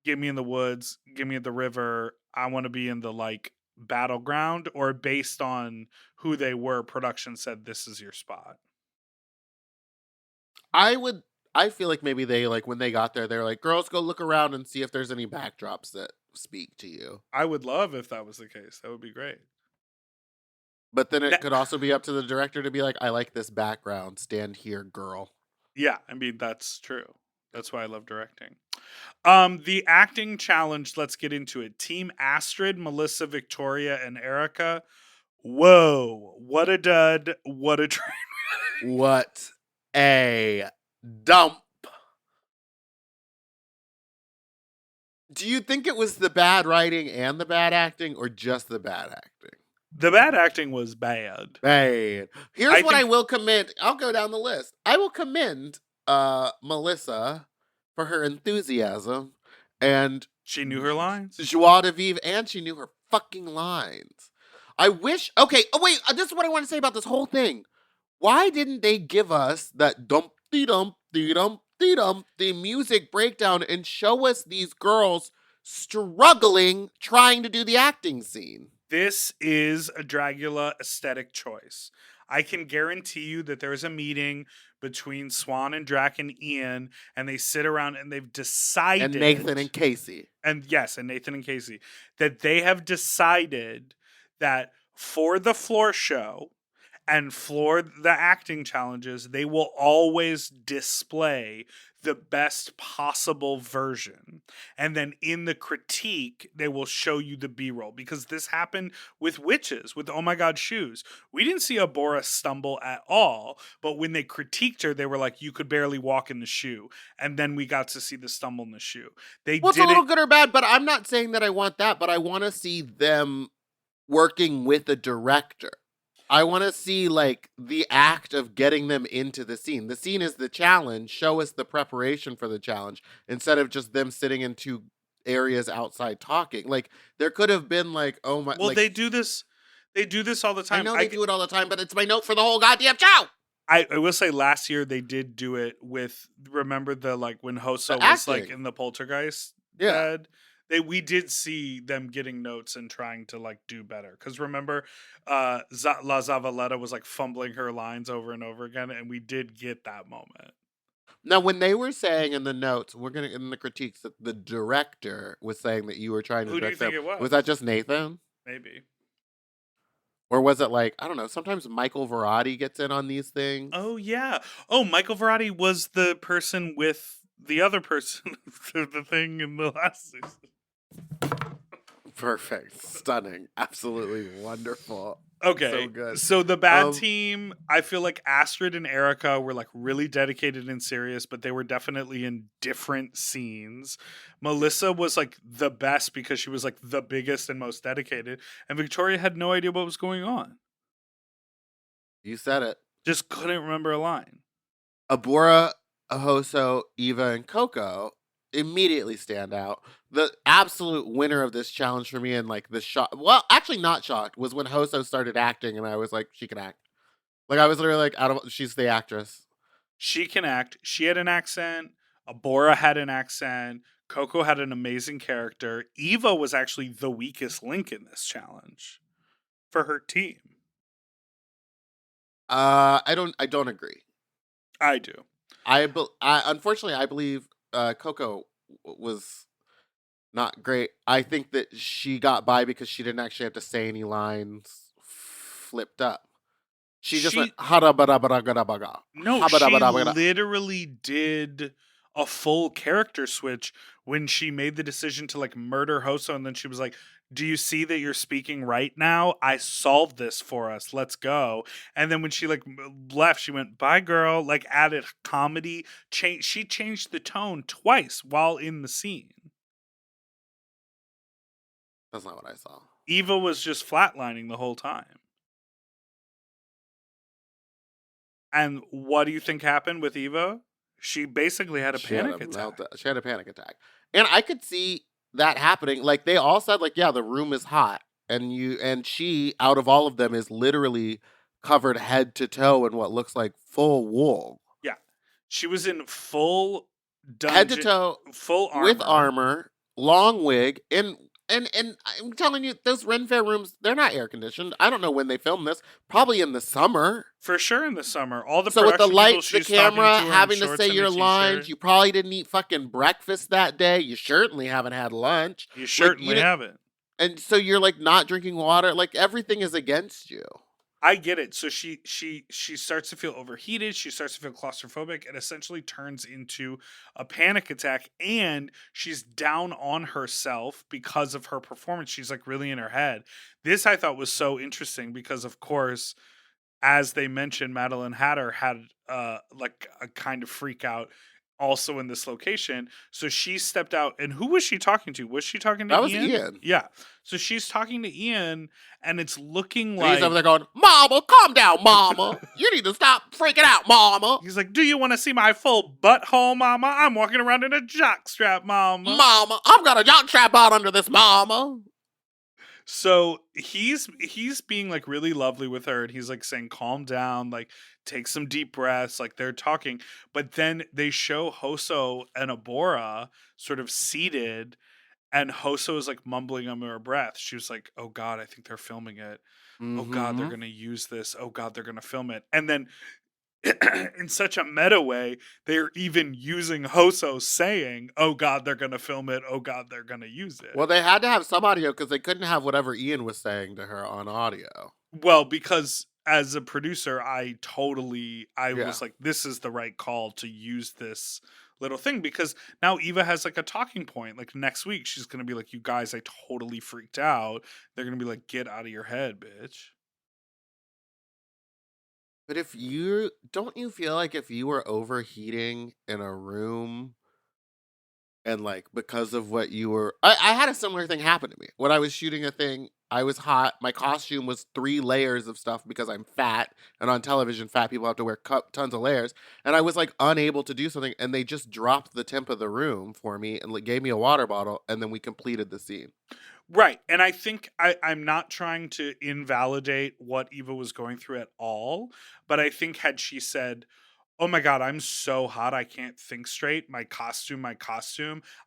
give me in the woods, give me at the river, I want to be in the like battleground, or based on who they were, production said this is your spot? I feel like maybe they like when they got there, they're like, girls, go look around and see if there's any backdrops that speak to you. I would love if that was the case. That would be great. But then it Na- could also be up to the director to be like, I like this background. Stand here, girl. Yeah, I mean, that's true. That's why I love directing. The acting challenge, let's get into it. Team Astrid, Melissa, Victoria, and Erica. Whoa, what a dud. What a train. What a dump. Do you think it was the bad writing and the bad acting, or just the bad acting? The bad acting was bad. Bad. Here's what I will commend. I'll go down the list. I will commend Melissa for her enthusiasm and She knew her lines. joie de vivre, and she knew her fucking lines. I wish. Okay. Oh wait. This is what I want to say about this whole thing. Why didn't they give us that dumpty dumpty dumpty dumpty music breakdown and show us these girls struggling trying to do the acting scene? This is a Dragula aesthetic choice. I can guarantee you that there's a meeting between Swan and Drac and Ian, and they sit around and they've decided. And Nathan and Casey. And Nathan and Casey. That they have decided that for the floor show and for the acting challenges, they will always display the best possible version. And then in the critique, they will show you the B-roll. Because this happened with Witches, with Oh My God Shoes. We didn't see Abora stumble at all, but when they critiqued her, they were like, you could barely walk in the shoe. And then we got to see the stumble in the shoe. Well, it's a little good or bad, but I'm not saying that I want that, but I want to see them working with a director. I want to see, like, the act of getting them into the scene. The scene is the challenge. Show us the preparation for the challenge instead of just them sitting in two areas outside talking. Like, there could have been, like, oh my... Well, like, they do this all the time. I know they do it all the time, but it's my note for the whole goddamn show! I will say last year they did do it with, remember the, like, when Hoso was, like, in the Poltergeist bed? We did see them getting notes and trying to, like, do better. Because remember, La Zavaleta was, like, fumbling her lines over and over again, and we did get that moment. Now, when they were saying in the notes, in the critiques, that the director was saying that you were trying to Who do you direct think them. it was? Was that just Nathan? Maybe. Or was it like, I don't know, sometimes Michael Verratti gets in on these things. Oh, yeah. Oh, Michael Verratti was the person with the other person, the thing in the last season. Perfect. Stunning. Absolutely wonderful. Okay. So good. So the bad team, I feel like Astrid and Erica were, like, really dedicated and serious, but they were definitely in different scenes. Melissa was, like, the best because she was, like, the biggest and most dedicated. And Victoria had no idea what was going on. You said it. Just couldn't remember a line. Abora, Ahoso, Eva, and Coco immediately stand out. The absolute winner of this challenge for me, and like the shock, well, actually not shocked, was when Hoso started acting, and I was like, she can act. Like, I was literally like, she's the actress. She can act. She had an accent. Abora had an accent. Coco had an amazing character. Eva was actually the weakest link in this challenge for her team. I don't agree. I do. Unfortunately, I believe Coco was not great. I think that she got by because she didn't actually have to say any lines flipped up. She just went hada-bada-bada-gada-baga. No, she literally did a full character switch when she made the decision to, like, murder Hoso, and then she was like, do you see that you're speaking right now? I solved this for us. Let's go. And then when she, like, left, she went, bye, girl. Like, added comedy. She changed the tone twice while in the scene. That's not what I saw. Eva was just flatlining the whole time. And what do you think happened with Eva? She basically had a panic attack. She had a panic attack. And I could see that happening. Like, they all said, like, yeah, the room is hot. And she, out of all of them, is literally covered head to toe in what looks like full wool. Yeah. She was in full dungeon, head to toe, full armor. with armor, long wig, and I'm telling you, those Ren Fair rooms, they're not air conditioned. I don't know when they filmed this. Probably in the summer. For sure in the summer. All the so with the lights, the people camera, to having to say your lines, you probably didn't eat fucking breakfast that day. You certainly haven't had lunch. You certainly haven't. And so you're like not drinking water. Like, everything is against you. I get it. So she starts to feel overheated. She starts to feel claustrophobic. It essentially turns into a panic attack, and she's down on herself because of her performance. She's like really in her head. This I thought was so interesting because, of course, as they mentioned, Madeline Hatter had like a kind of freak out also in this location. So she stepped out, and who was she talking to? Was she talking to That was Ian? Ian. Yeah. So she's talking to Ian, and it's looking And like he's over there going, "Mama, calm down, Mama. You need to stop freaking out, Mama. he's like, "Do you want to see my full butthole, Mama? I'm walking around in a jockstrap, Mama." Mama, I've got a jockstrap on under this, Mama." So he's being like really lovely with her, and he's like saying, "Calm down, like take some deep breaths." Like they're talking, but then they show Hoso and Abora sort of seated, and Hoso is like mumbling under her breath. She was like, "Oh God, I think they're filming it. Oh God, they're Mhm. gonna use this. Oh God, they're gonna film it." And then in such a meta way, they're even using Hoso saying, "Oh God, they're gonna film it. Oh God, they're gonna use it." Well, they had to have some audio because they couldn't have whatever Ian was saying to her on audio. Well, because as a producer, I Yeah. was like, this is the right call to use this little thing, because now Eva has like a talking point. Like next week, she's gonna be like, "You guys, I totally freaked out." They're gonna be like, "Get out of your head, bitch." But don't you feel like if you were overheating in a room and like because of what you were, I had a similar thing happen to me when I was shooting a thing. I was hot. My costume was 3 layers of stuff because I'm fat, and on television, fat people have to wear tons of layers. And I was like unable to do something, and they just dropped the temp of the room for me and like, gave me a water bottle, and then we completed the scene. Right. And I think I'm not trying to invalidate what Eva was going through at all, but I think had she said, "Oh my God, I'm so hot, I can't think straight. My costume.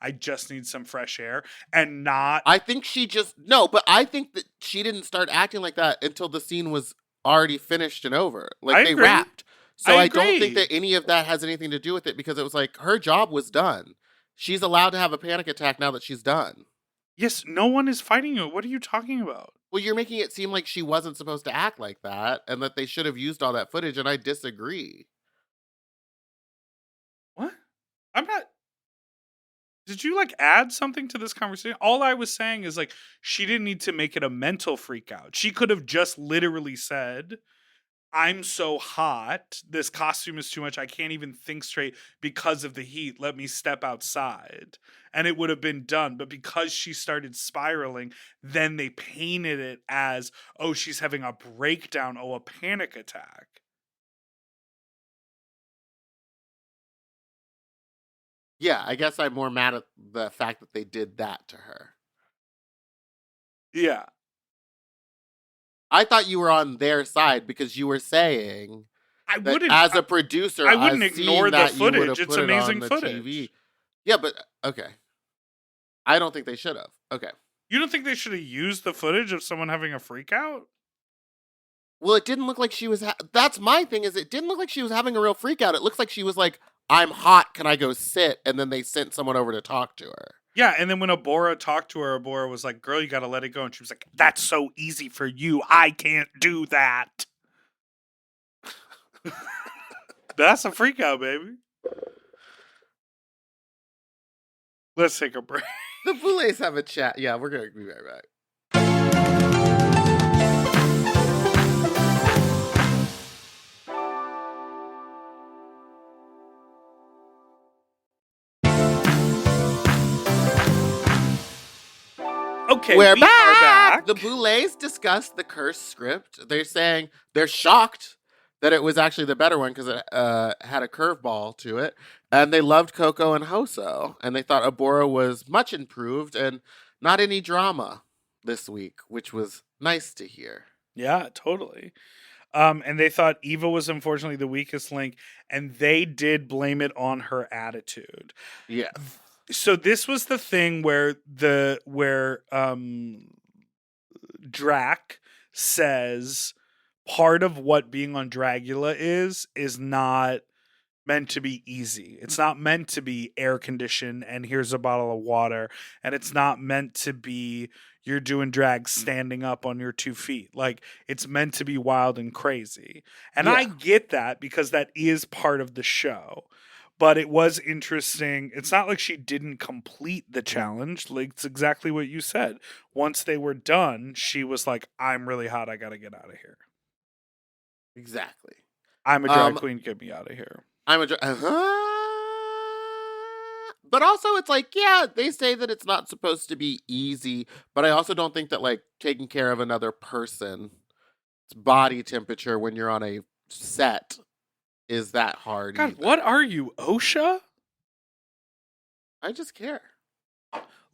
I just need some fresh air," and not. I think she just no, but I think that she didn't start acting like that until the scene was already finished and over. I Like they agree. wrapped. So I I don't think agree. that any of that has anything to do with it because it was like her job was done. She's allowed to have a panic attack now that she's done. Yes, no one is fighting you. What are you talking about? Well, you're making it seem like she wasn't supposed to act like that and that they should have used all that footage, and I disagree. What? I'm not. Did you like add something to this conversation? All I was saying is like she didn't need to make it a mental freak out. She could have just literally said, "I'm so hot. This costume is too much. I can't even think straight because of the heat. Let me step outside." And it would have been done. But because she started spiraling, then they painted it as, "Oh, she's having a breakdown. Oh, a panic attack." Yeah, I guess I'm more mad at the fact that they did that to her. Yeah. I thought you were on their side because you were saying I that wouldn't. as a producer, I wouldn't I've ignore seen the that you would footage. have It's put it on amazing the footage. TV. Yeah, but okay. I don't think they should have. Okay. You don't think they should have used the footage of someone having a freak out? Well, it didn't look like she was. That's my thing. Is it didn't look like she was having a real freak out. It looks like she was like, "I'm hot. Can I go sit?" And then they sent someone over to talk to her. Yeah, and then when Abora talked to her, Abora was like, "Girl, you got to let it go." And she was like, "That's so easy for you. I can't do that." That's a freak out, baby. Let's take a break. The Boulets have a chat. Yeah, we're gonna be right back. Okay, We're we are back. The Boulets discussed the cursed script. They're saying they're shocked that it was actually the better one because it had a curveball to it. And they loved Coco and Hoso. And they thought Abora was much improved and not any drama this week, which was nice to hear. Yeah, totally. And they thought Eva was unfortunately the weakest link, and they did blame it on her attitude. Yes. So this was the thing where Drac says part of what being on Dragula is not meant to be easy. It's not meant to be air conditioned and here's a bottle of water. And it's not meant to be you're doing drag standing up on your 2 feet. Like, it's meant to be wild and crazy. And I get that because that is part of the show. But it was interesting. It's not like she didn't complete the challenge. Like, it's exactly what you said. Once they were done, she was like, I'm really hot. I got to get out of here. Exactly. I'm a drag queen. Get me out of here. I'm a But also, it's like, yeah, they say that it's not supposed to be easy, but I also don't think that, like, taking care of another person's body temperature when you're on a set is that hard. God, either. what are you, OSHA? I just care.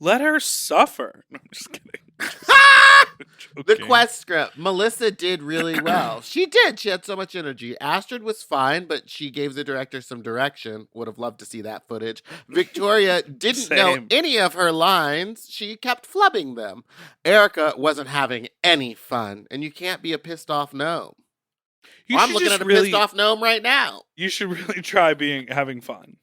Let her suffer. No, I'm just kidding. The quest script. Melissa did really well. She did. She had so much energy. Astrid was fine, but she gave the director some direction. Would have loved to see that footage. Victoria didn't know any of her lines. She kept flubbing them. Erica wasn't having any fun, and you can't be a pissed off gnome. I'm looking at a pissed off gnome right now. You should really try having fun.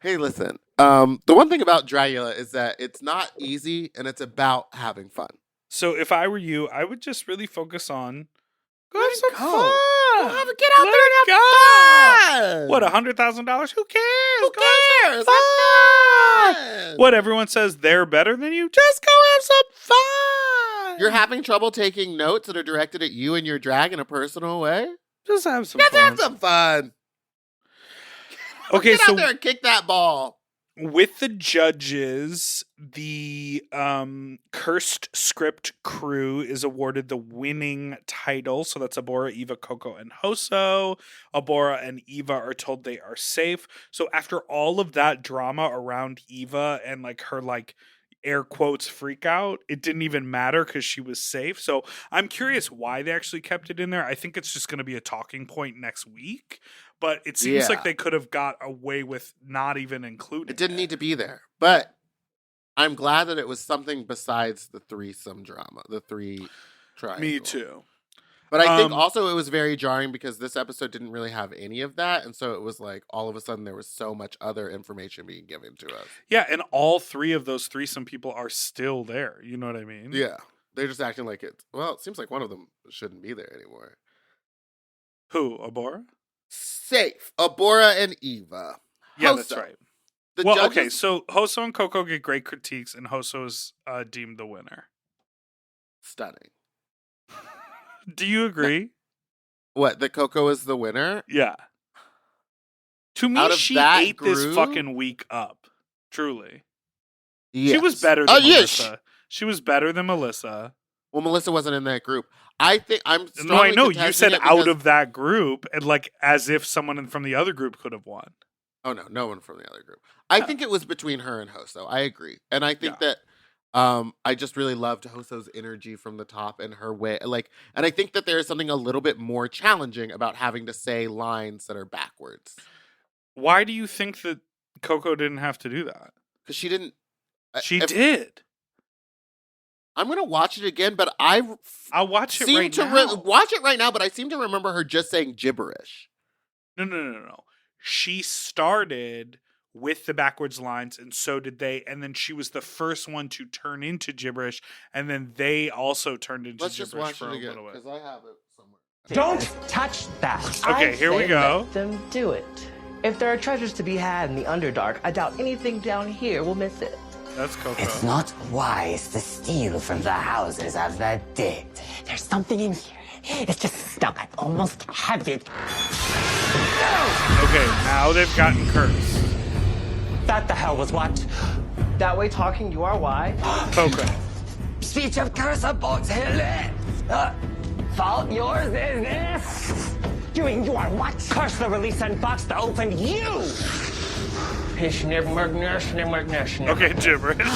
Hey, listen. The one thing about Dragula is that it's not easy, and it's about having fun. So if I were you, I would just really focus on go have some fun. Get out there and have fun. What, $100,000? Who cares? Who cares? Fun. What, everyone says they're better than you? Just go have some fun. You're having trouble taking notes that are directed at you and your drag in a personal way? Just have some fun. Have some fun. Okay, Get out there and kick that ball. With the judges, the Cursed Script crew is awarded the winning title. So that's Abora, Eva, Coco, and Hoso. Abora and Eva are told they are safe. So after all of that drama around Eva and like her like air quotes freak out, it didn't even matter because she was safe. So I'm curious why they actually kept it in there. I think it's just going to be a talking point next week. But it seems like they could have got away with not even including it. It didn't need to be there. But I'm glad that it was something besides the threesome drama, the 3 triangles. Me too. But I think also it was very jarring because this episode didn't really have any of that. And so it was like all of a sudden there was so much other information being given to us. Yeah, and all 3 of those threesome people are still there. You know what I mean? Yeah. They're just acting like it. Well, it seems like one of them shouldn't be there anymore. Who? Abora? Safe. Abora and Eva. Yeah, Hoso. That's right. Judges... okay, so Hoso and Coco get great critiques, and Hoso is deemed the winner. Stunning. Do you agree? What, that Coco is the winner? Yeah. To me, she ate this fucking week up. Truly. Yes. She was better than Melissa. She was better than Melissa. Well, Melissa wasn't in that group. I think I'm. No, I know you said out of that group, and like as if someone from the other group could have won. Oh no one from the other group. I think it was between her and Hoso. I agree, and I think that I just really loved Hoso's energy from the top and her way. Like, and I think that there is something a little bit more challenging about having to say lines that are backwards. Why do you think that Coco didn't have to do that? Because she didn't. She did. I'm gonna watch it again, but I'll watch it right now. Watch it right now, but I seem to remember her just saying gibberish. No. She started with the backwards lines, and so did they. And then she was the first one to turn into gibberish, and then they also turned into gibberish. Let's just watch it again because I have it somewhere. Don't touch that. Okay, here we go. Let them do it. If there are treasures to be had in the Underdark, I doubt anything down here will miss it. That's Coco. It's not wise to steal from the houses of the dead. There's something in here. It's just stuck. I almost have it. Okay, now they've gotten cursed. That the hell was what? That way talking, you are why? Coco. Speech of curse about fault yours is this? Doing you are what? Curse the release and box to open you! Okay, gibberish.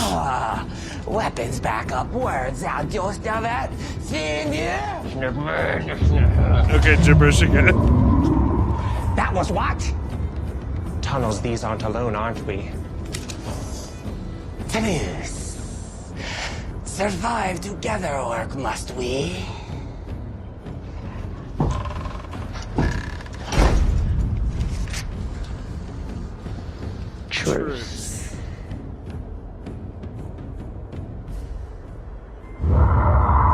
Weapons back up words out just of that. Okay, gibberish again. That was what? Tunnels these aren't alone, aren't we? Truce. Survive together, orc, must we? truce.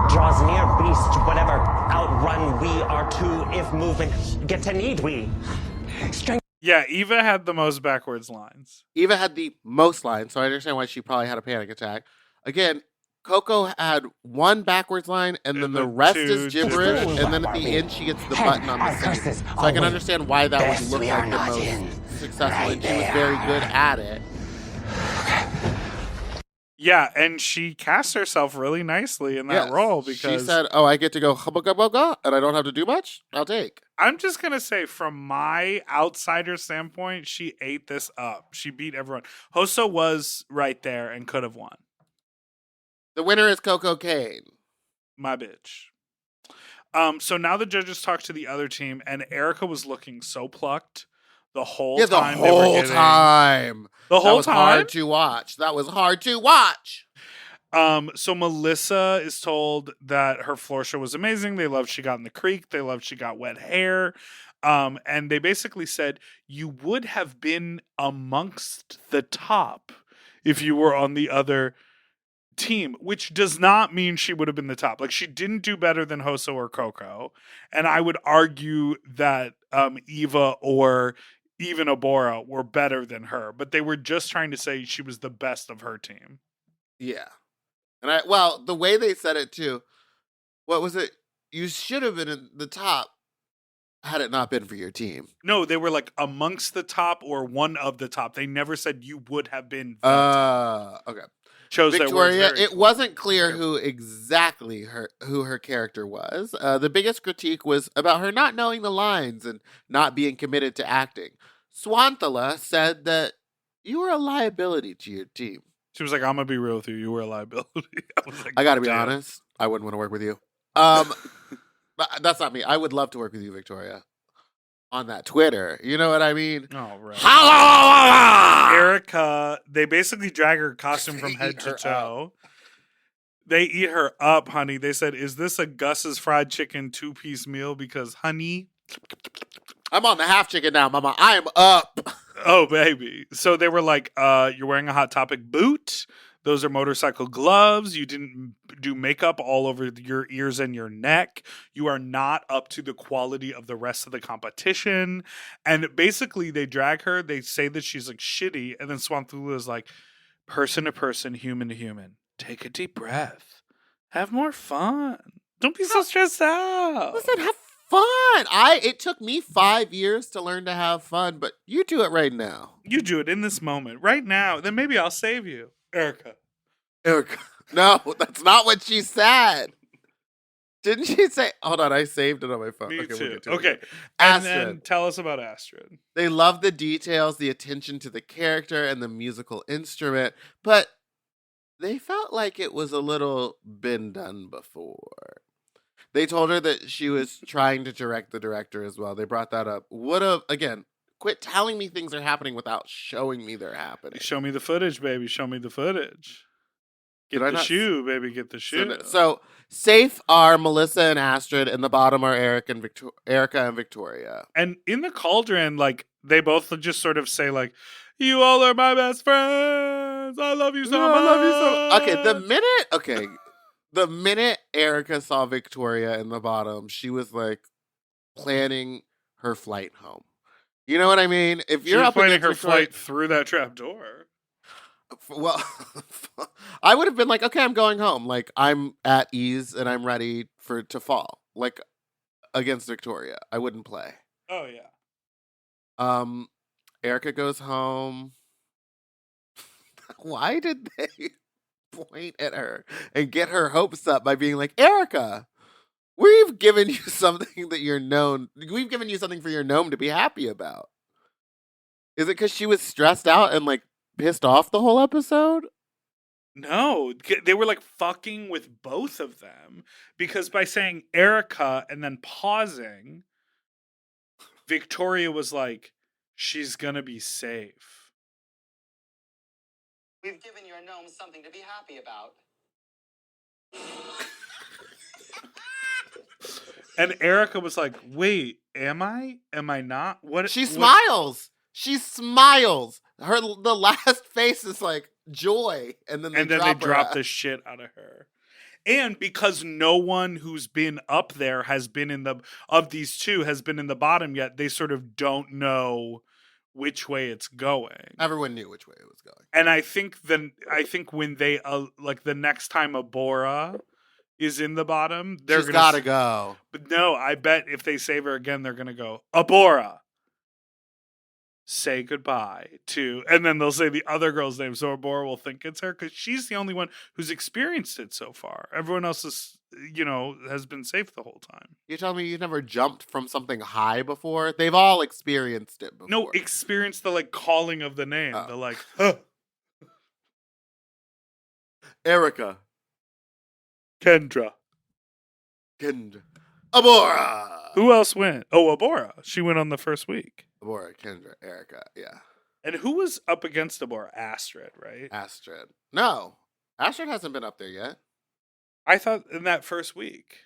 Draws near beast, whatever outrun we are to, if movement get to need we. Strength. Yeah, Eva had the most backwards lines. Eva had the most lines, so I understand why she probably had a panic attack. Again, Coco had one backwards line, and then And the the rest two is gibberish, gibberish. and then at the end she gets the button on the same. So I can understand why that would look like the most successful, and she was very good at it. Yeah, and she cast herself really nicely in that Yes. role because She said, "Oh, I get to go hubba gubba gubba, and I don't have to do much. I'll take." I'm just gonna say, from my outsider standpoint, she ate this up. She beat everyone. Hoso was right there and could have won. The winner is Coco Kane. My bitch. So now the judges talk to the other team, and Erica was looking so plucked the whole Yeah, the time. they were whole getting- time. The That whole was time. hard to watch. That was hard to watch. So Melissa is told that her floor show was amazing. They loved she got in the creek. They loved she got wet hair. And they basically said you would have been amongst the top if you were on the other team, which does not mean she would have been the top. Like, she didn't do better than Hoso or Coco. And I would argue that Eva or even Abora were better than her, but they were just trying to say she was the best of her team. Yeah. And the way they said it too, what was it? You should have been in the top had it not been for your team. No, they were like amongst the top or one of the top. They never said you would have been the top. Okay. Chose their words Victoria, very it wasn't clear who exactly who her character was. The biggest critique was about her not knowing the lines and not being committed to acting. Swanthala said that you were a liability to your team. She was like, I'm gonna be real with you. You were a liability. I was like, I gotta be damn. honest. I wouldn't want to work with you. But that's not me. I would love to work with you, Victoria. On that Twitter. You know what I mean? Oh, right. Ha! Erica, they basically drag her costume from head to toe. They eat her up, honey. They said, is this a Gus's fried chicken 2-piece meal? Because, honey, I'm on the half chicken now, mama. I am up. oh, baby. So they were like, you're wearing a Hot Topic boot. Those are motorcycle gloves. You didn't do makeup all over your ears and your neck. You are not up to the quality of the rest of the competition. And basically, they drag her. They say that she's like shitty. And then Swanthala is like, person to person, human to human. Take a deep breath. Have more fun. Don't be so stressed out. Listen, have fun. It took me 5 years to learn to have fun, but you do it right now. You do it in this moment, right now. Then maybe I'll save you. Erica. No, that's not what she said. Didn't she say? Hold on, I saved it on my phone. Me We'll too. get to it. Okay. And Astrid. then tell us about Astrid. They love the details, the attention to the character, and the musical instrument, but they felt like it was a little been done before. They told her that she was trying to direct the director as well. They brought that up. Again, quit telling me things are happening without showing me they're happening. Show me the footage, baby. Show me the footage. Get Did I the not- shoe, baby. Get the shoe. So safe are Melissa and Astrid, and the bottom are Erica and Victoria. And in the cauldron, like, they both just sort of say, like, you all are my best friends. I love you so much. I love you so. Okay, the minute Erica saw Victoria in the bottom, she was like planning her flight home. You know what I mean? If She you're was up planning against her Victoria, flight through that trap door. well, I would have been like, okay, I'm going home. Like, I'm at ease and I'm ready to fall. Like, against Victoria, I wouldn't play. Oh, yeah. Erica goes home. Why did they point at her and get her hopes up by being like, Erica, we've given you something that you're known. We've given you something for your gnome to be happy about. Is it because she was stressed out and like pissed off the whole episode? No, they were like fucking with both of them because by saying Erica and then pausing, Victoria was like, she's gonna be safe. We've given your gnome something to be happy about. And Erica was like, wait, am I? Am I not? What? She what- smiles. She smiles. The last face is like joy, and then they drop the shit out of her. And because no one who's been up there has been in the of these two has been in the bottom yet, they sort of don't know which way it's going. Everyone knew which way it was going. And I think when they like the next time Abora is in the bottom, she's gotta go. But no, I bet if they save her again, they're gonna go, Abora, say goodbye to, and then they'll say the other girl's name, so Abora will think it's her because she's the only one who's experienced it so far. Everyone else is, has been safe the whole time. You tell me you never jumped from something high before? They've all experienced it before. No, experienced the like calling of the name. The like, huh. Erica. Kendra. Abora. Who else went? Oh, Abora. She went on the first week. Abora, Kendra, Erica, yeah. And who was up against Abora? Astrid, right? Astrid. No. Astrid hasn't been up there yet. I thought in that first week.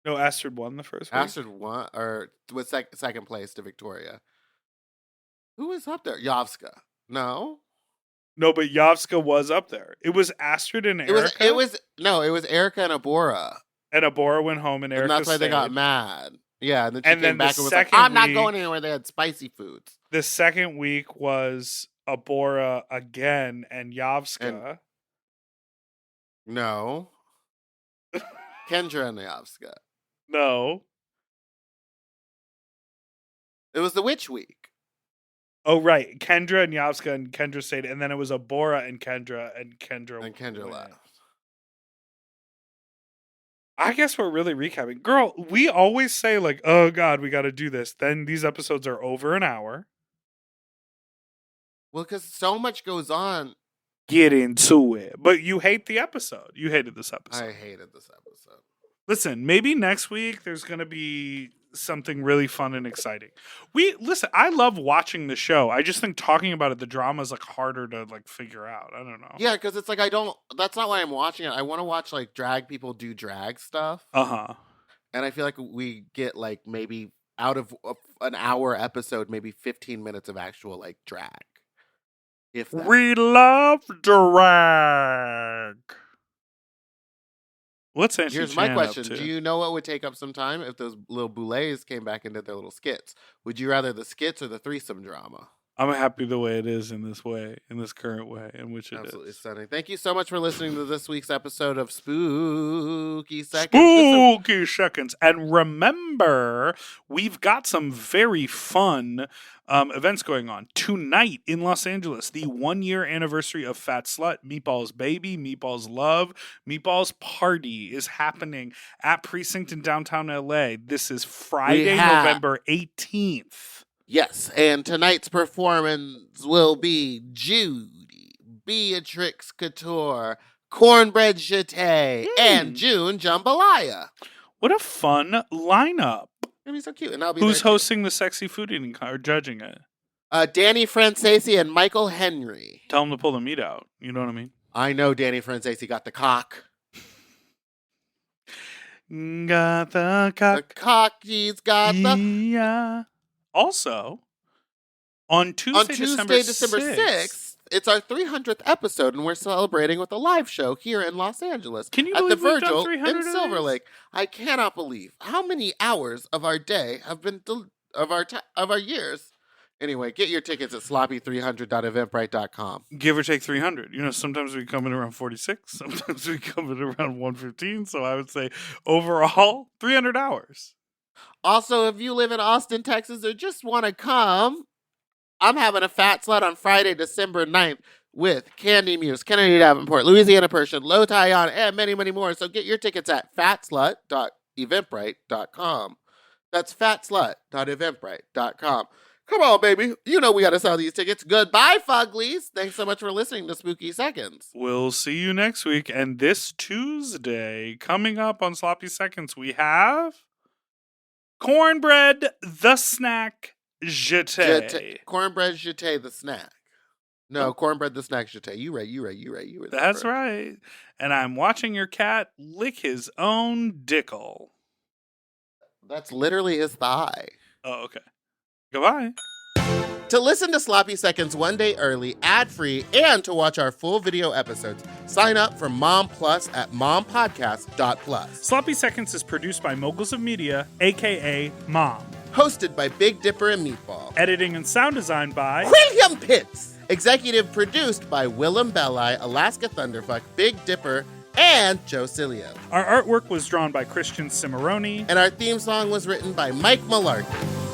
No, Astrid won the first week. Astrid won, or was second place to Victoria. Who was up there? Yovska. No. No, but Yovska was up there. It was Astrid and Erica. It was Erica and Abora. And Abora went home and Erica And that's why they got stayed. mad. Yeah, and then she came back and was like, second I'm not week- going anywhere. They had spicy foods. The second week was Abora again and Yovska. No. Kendra and Yovska. No. It was the witch week. Oh, right. Kendra and Yovska and Kendra stayed. And then it was Abora and Kendra Kendra left. I guess we're really recapping. Girl, we always say like, oh God, we got to do this. Then these episodes are over an hour. Well, because so much goes on. Get into it. But you hate the episode. You hated this episode. I hated this episode. Listen, maybe next week there's going to be something really fun and exciting. I love watching the show. I just think talking about it, the drama is like harder to like figure out. I don't know. Yeah, because it's like that's not why I'm watching it. I want to watch like drag people do drag stuff. Uh-huh. And I feel like we get like maybe out of an hour episode, maybe 15 minutes of actual like drag. If that. We love drag. What's Auntie Here's my Chan question. up to? Do you know what would take up some time if those little boulets came back and did their little skits? Would you rather the skits or the threesome drama? I'm happy the way it is in this current way in which it Absolutely is. stunning. Thank you so much for listening to this week's episode of Spooky Seconds. Spooky Seconds. And remember, we've got some very fun events going on. Tonight in Los Angeles, the 1-year anniversary of Fat Slut, Meatball's Baby, Meatball's Love, Meatball's Party is happening at Precinct in downtown LA. This is Friday, November 18th. Yes, and tonight's performance will be Judy, Beatrix Couture, Cornbread Jeté, and June Jambalaya. What a fun lineup. It'll be so cute. And I'll be Who's there hosting the sexy food eating or judging it? Danny Francesi and Michael Henry. Tell them to pull the meat out. You know what I mean? I know Danny Francesi got the cock. Got the cock. The cock, he's got the... Yeah. Also, on Tuesday, December 6th, it's our 300th episode, and we're celebrating with a live show here in Los Angeles. Can you at the believe we've done Virgil 300 in of Silver these? Lake? I cannot believe how many hours of our day have been of our years. Anyway, get your tickets at sloppy300.eventbrite.com. give or take 300. You know, sometimes we come in around 46, sometimes we come in around 115. So I would say overall 300 hours. Also, if you live in Austin, Texas, or just want to come, I'm having a Fat Slut on Friday, December 9th with Candy Muse, Kennedy Davenport, Louisiana Persian, Lo Tyon, and many, many more. So get your tickets at fatslut.eventbrite.com. That's fatslut.eventbrite.com. Come on, baby. You know we got to sell these tickets. Goodbye, Fuglies. Thanks so much for listening to Spooky Seconds. We'll see you next week. And this Tuesday, coming up on Sloppy Seconds, we have Cornbread the Snack Jeté. Cornbread Jeté the snack. No, Cornbread the snack Jeté. You right. That's right. And I'm watching your cat lick his own dickle. That's literally his thigh. Oh, okay. Goodbye. To listen to Sloppy Seconds one day early, ad-free, and to watch our full video episodes, sign up for Mom Plus at mompodcast.plus. Sloppy Seconds is produced by Moguls of Media, aka Mom. Hosted by Big Dipper and Meatball. Editing and sound design by William Pitts. Executive produced by Willem Belli, Alaska Thunderfuck, Big Dipper, and Joe Cilio. Our artwork was drawn by Christian Cimarroni. And our theme song was written by Mike Malarkey.